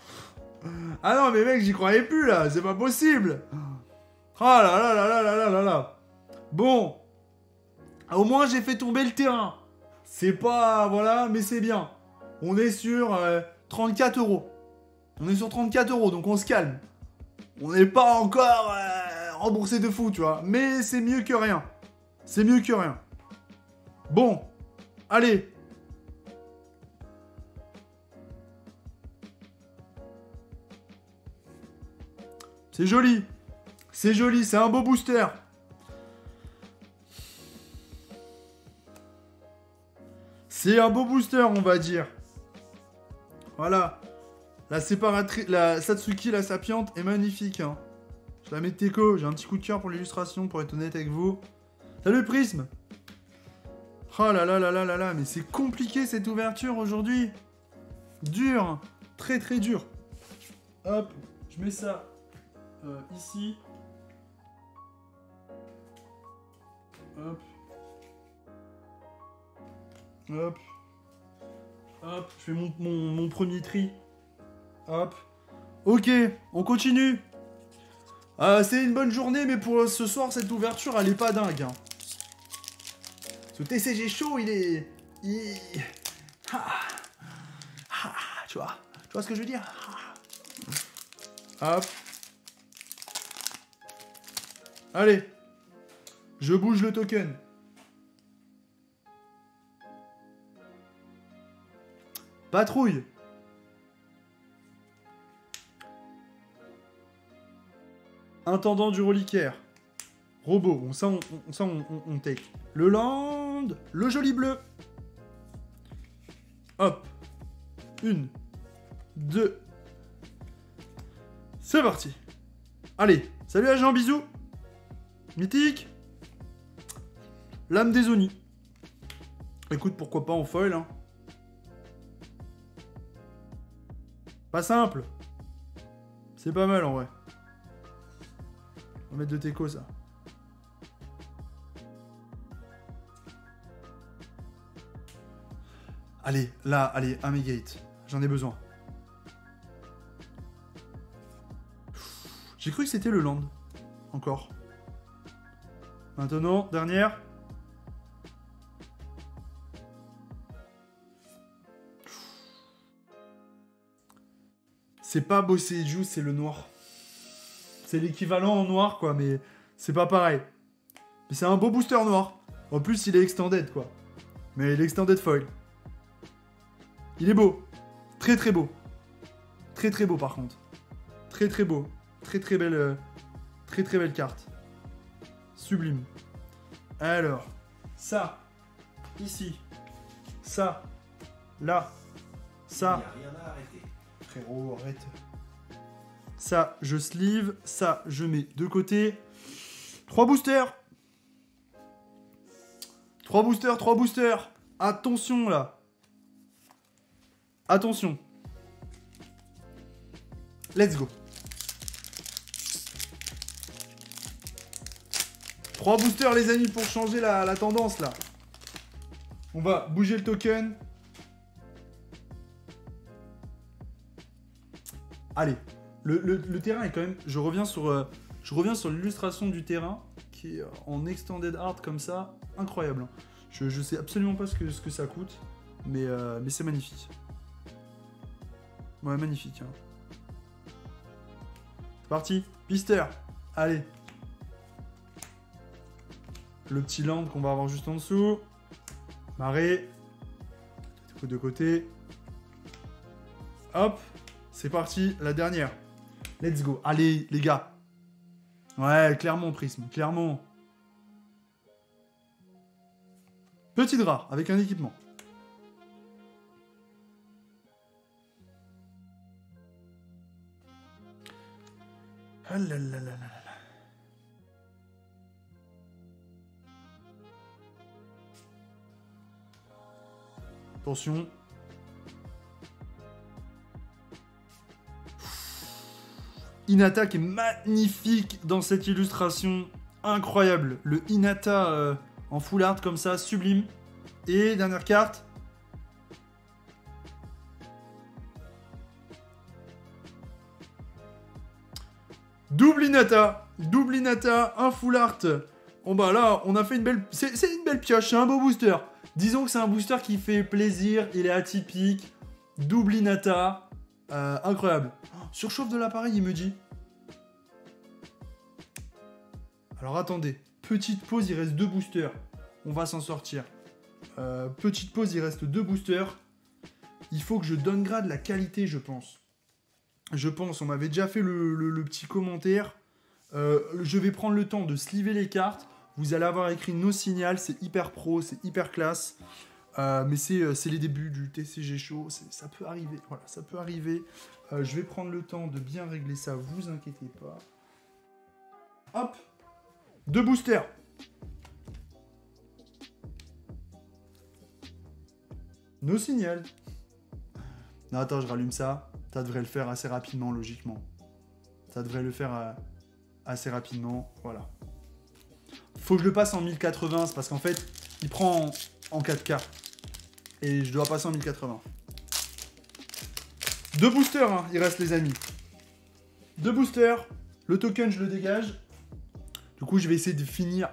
Ah non, mais mec, j'y croyais plus là, c'est pas possible! Oh là là là là là là là là! Bon! Au moins, j'ai fait tomber le terrain! C'est pas. Voilà, mais c'est bien! On est sur 34 €. On est sur 34 €, donc on se calme. On n'est pas encore remboursé de fou, tu vois. Mais c'est mieux que rien. C'est mieux que rien. Bon. Allez. C'est joli. C'est joli, c'est un beau booster. C'est un beau booster, on va dire. Voilà. La séparatrice, la Satsuki, la sapiente, est magnifique. Hein. Je la mets de teco. J'ai un petit coup de cœur pour l'illustration, pour être honnête avec vous. Salut Prisme. Oh là là là là là là, mais c'est compliqué cette ouverture aujourd'hui. Dur. Très très dur. Hop, je mets ça ici. Hop. Hop. Hop, je fais mon premier tri. Hop. Ok, on continue. C'est une bonne journée, mais pour ce soir, cette ouverture, elle est pas dingue. Hein. Ce TCG chaud, il est... tu vois ce que je veux dire? Hop. Allez. Je bouge le token. Patrouille. Intendant du reliquaire. Robot. Bon, ça, on take. Le land. Le joli bleu. Hop. 1, 2. C'est parti. Allez. Salut agent, bisous. Mythique. Lame des Oni. Écoute, pourquoi pas en foil, hein. Pas simple. C'est pas mal en vrai. On va mettre de teco ça. Allez, là, allez, un Megate. J'en ai besoin. J'ai cru que c'était le land. Encore. Maintenant, dernière. C'est pas Bossé c'est le noir. C'est l'équivalent en noir, quoi, mais c'est pas pareil. Mais c'est un beau booster noir. En plus, il est extended, quoi. Mais il est extended foil. Il est beau. Très très beau. Très très beau, par contre. Très très beau. Très très belle carte. Sublime. Alors, ça, ici, ça, là, ça. Il n'y a rien à arrêter. Frérot, arrête. Ça, je sleeve. Ça, je mets de côté. 3 boosters. 3 boosters, 3 boosters. Attention, là. Attention. Let's go. 3 boosters, les amis, pour changer la tendance, là. On va bouger le token. Allez. Le terrain est quand même... Je reviens sur l'illustration du terrain qui qui est en extended art comme ça, incroyable. Hein. Je sais absolument pas ce que ça coûte, mais c'est magnifique. Ouais, magnifique. Hein. C'est parti, Pister. Allez. Le petit land qu'on va avoir juste en dessous. Marée. De côté. Hop. C'est parti, la dernière. Let's go. Allez, les gars. Ouais, clairement, Prisme. Clairement. Petit rare, avec un équipement. Ah là là là là là. Attention. Hinata qui est magnifique dans cette illustration. Incroyable. Le Hinata en full art comme ça, sublime. Et dernière carte. Double Hinata. Double Hinata, un full art. Bon bah là, on a fait une belle... C'est une belle pioche, c'est un beau booster. Disons que c'est un booster qui fait plaisir, il est atypique. Double Hinata. Incroyable. Surchauffe de l'appareil, il me dit. Alors attendez. Petite pause, il reste 2 boosters. On va s'en sortir. Petite pause, il reste 2 boosters. Il faut que je downgrade la qualité, je pense. On m'avait déjà fait le petit commentaire. Je vais prendre le temps de sliver les cartes. Vous allez avoir écrit nos signals, c'est hyper pro, c'est hyper classe. Mais c'est les débuts du TCG Show, ça peut arriver. Voilà, ça peut arriver. Je vais prendre le temps de bien régler ça, vous inquiétez pas. Hop, 2 boosters. Nos signals. Non, attends, je rallume ça. Ça devrait le faire assez rapidement, logiquement. Ça devrait le faire assez rapidement, voilà. Faut que je le passe en 1080, c'est parce qu'en fait, il prend en 4K. Et je dois passer en 1080. 2 boosters, hein, il reste les amis. 2 boosters. Le token, je le dégage. Du coup, je vais essayer de finir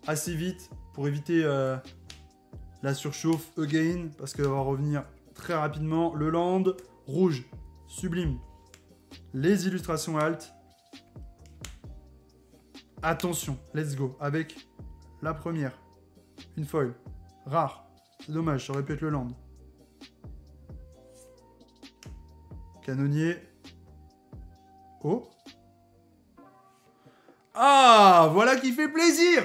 assez vite pour éviter la surchauffe again. Parce qu'elle va revenir très rapidement. Le land, rouge, sublime. Les illustrations alt. Attention, let's go. Avec la première. Une foil. Rare. C'est dommage, ça aurait pu être le land. Canonnier. Oh. Ah, voilà qui fait plaisir.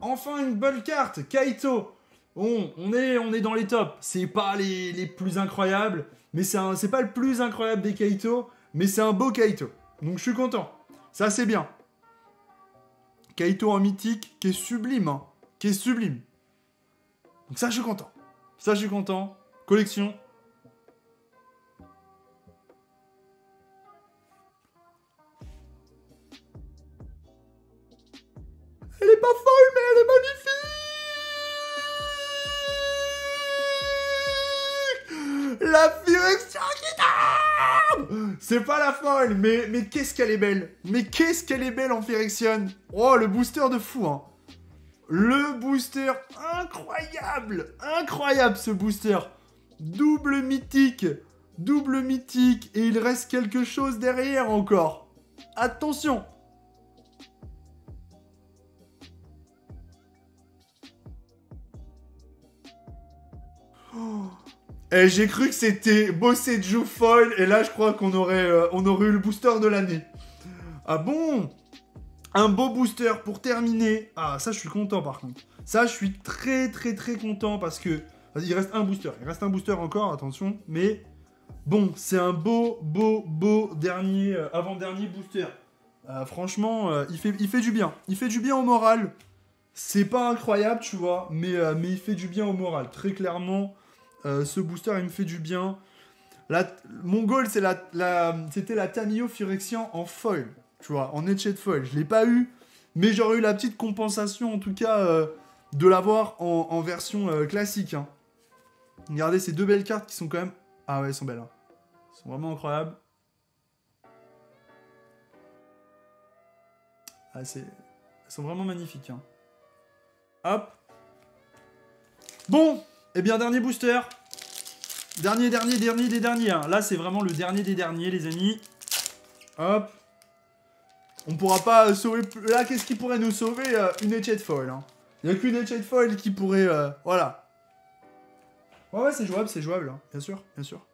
Enfin une bonne carte. Kaito. Bon, on est dans les tops. C'est pas les plus incroyables. Mais c'est pas le plus incroyable des Kaito. Mais c'est un beau Kaito. Donc je suis content. Ça c'est bien. Kaito en mythique qui est sublime. Hein, qui est sublime. Donc ça je suis content. Ça je suis content. Collection. Elle est pas folle, mais elle est magnifique. La Phyrexian qui tombe. C'est pas la folle, mais qu'est-ce qu'elle est belle. Mais qu'est-ce qu'elle est belle en Phyrexian. Oh, le booster de fou, hein. Le booster incroyable. Incroyable, ce booster. Double mythique. Double mythique. Et il reste quelque chose derrière encore. Attention. Et j'ai cru que c'était Bosseju foil, et là je crois qu'on aurait eu le booster de l'année. Ah bon? Un beau booster pour terminer. Ah, ça je suis content par contre. Ça je suis très content parce que... Vas-y, il reste un booster. Il reste un booster encore, attention. Mais bon, c'est un beau dernier, avant-dernier booster. Franchement, il fait du bien. Il fait du bien au moral. C'est pas incroyable, tu vois, mais il fait du bien au moral. Très clairement... ce booster, il me fait du bien. Mon goal, c'était la Tamiyo Phyrexian en foil. Tu vois, en Etched foil. Je l'ai pas eu, mais j'aurais eu la petite compensation, en tout cas, de l'avoir en version classique. Hein. Regardez ces 2 belles cartes qui sont quand même... Ah ouais, elles sont belles. Hein. Elles sont vraiment Elles sont vraiment magnifiques. Hein. Hop. Bon, eh bien, dernier booster. Dernier des derniers. Hein. Là, c'est vraiment le dernier des derniers, les amis. Hop. On pourra pas sauver... Là, qu'est-ce qui pourrait nous sauver? Une Etched Foil. Hein. Il n'y a qu'une Etched Foil qui pourrait... Voilà. Ouais, c'est jouable, hein. Bien sûr, bien sûr.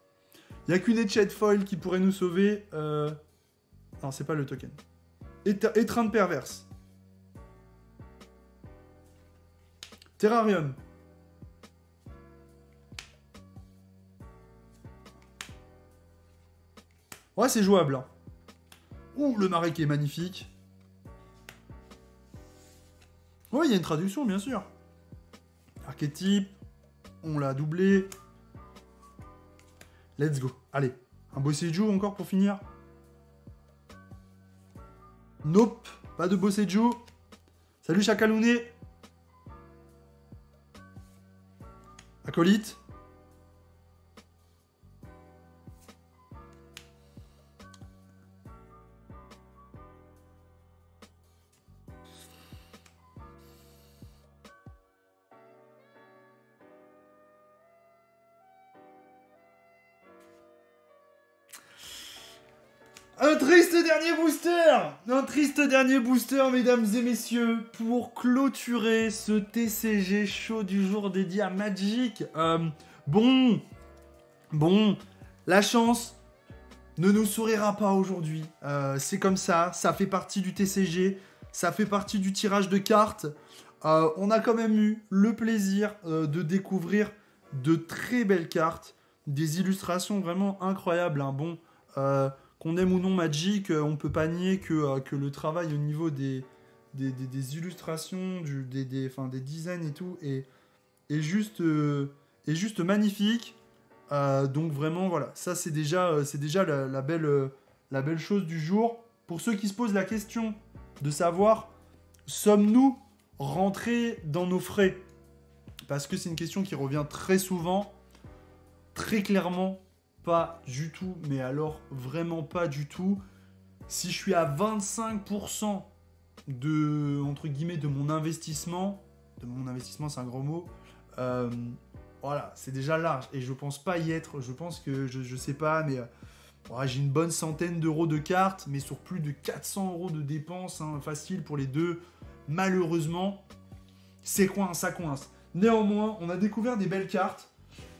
Il n'y a qu'une Etched Foil qui pourrait nous sauver. Non, c'est pas le token. Étreinte perverse. Terrarium. Ouais, c'est jouable. Hein. Ouh, le marais qui est magnifique. Ouais, il y a une traduction, bien sûr. Archétype. On l'a doublé. Let's go. Allez, un Boseiju encore pour finir. Nope, pas de Boseiju. Salut Chakalune. Acolyte. Un triste dernier booster, mesdames et messieurs, pour clôturer ce TCG show du jour dédié à Magic. Bon, la chance ne nous sourira pas aujourd'hui. C'est comme ça fait partie du TCG, ça fait partie du tirage de cartes. On a quand même eu le plaisir de découvrir de très belles cartes, des illustrations vraiment incroyables. Hein. Bon, qu'on aime ou non Magic, on peut pas nier que le travail au niveau des illustrations, des designs et tout est juste magnifique. Donc vraiment, voilà, ça c'est déjà la belle chose du jour. Pour ceux qui se posent la question de savoir, sommes-nous rentrés dans nos frais? Parce que c'est une question qui revient très souvent, très clairement. Pas du tout, mais alors vraiment pas du tout. Si je suis à 25% entre guillemets, de mon investissement c'est un gros mot, voilà, c'est déjà large. Et je pense pas y être, je pense que, je sais pas, mais j'ai une bonne centaine d'euros de cartes, mais sur plus de 400 euros de dépenses, hein, facile pour les deux. Malheureusement, ça coince. Néanmoins, on a découvert des belles cartes.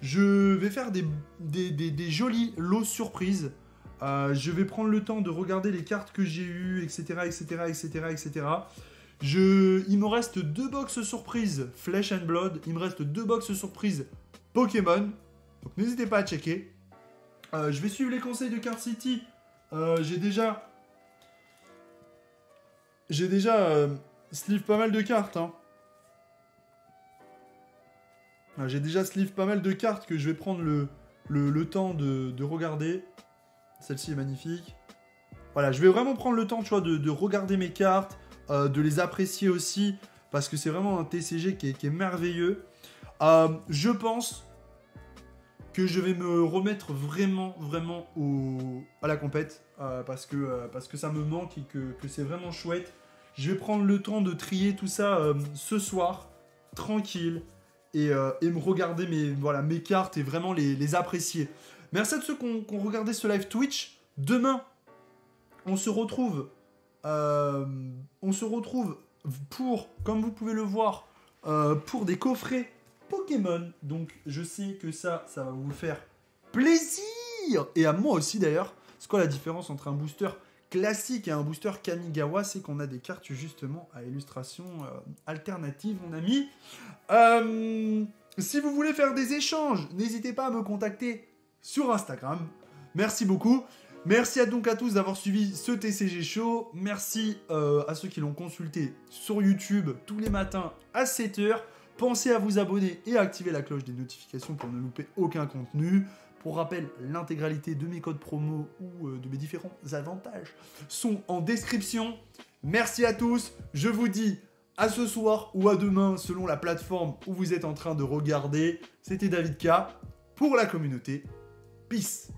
Je vais faire des jolis lots surprises. Je vais prendre le temps de regarder les cartes que j'ai eues, etc. Il me reste 2 box surprises Flesh and Blood. Il me reste 2 box surprises Pokémon. Donc n'hésitez pas à checker. Je vais suivre les conseils de Card City. J'ai déjà sleeve pas mal de cartes. Hein. J'ai déjà sleeve pas mal de cartes que je vais prendre le temps de regarder. Celle-ci est magnifique. Voilà, je vais vraiment prendre le temps, tu vois, de regarder mes cartes, de les apprécier aussi, parce que c'est vraiment un TCG qui est merveilleux. Je pense que je vais me remettre vraiment à la compète, parce que ça me manque et que c'est vraiment chouette. Je vais prendre le temps de trier tout ça ce soir, tranquille. Et me regarder mes cartes et vraiment les apprécier. Merci à tous ceux qui ont regardé ce live Twitch. Demain, on se retrouve pour, comme vous pouvez le voir, pour des coffrets Pokémon. Donc je sais que ça va vous faire plaisir. Et à moi aussi d'ailleurs. C'est quoi la différence entre un booster classique et un booster Kamigawa? C'est qu'on a des cartes justement à illustration alternative, mon ami. Si vous voulez faire des échanges, n'hésitez pas à me contacter sur Instagram. Merci beaucoup. Merci donc à tous d'avoir suivi ce TCG Show. Merci à ceux qui l'ont consulté sur YouTube tous les matins à 7h. Pensez à vous abonner et à activer la cloche des notifications pour ne louper aucun contenu. Pour rappel, l'intégralité de mes codes promo ou de mes différents avantages sont en description. Merci à tous. Je vous dis à ce soir ou à demain selon la plateforme où vous êtes en train de regarder. C'était David K pour la communauté. Peace.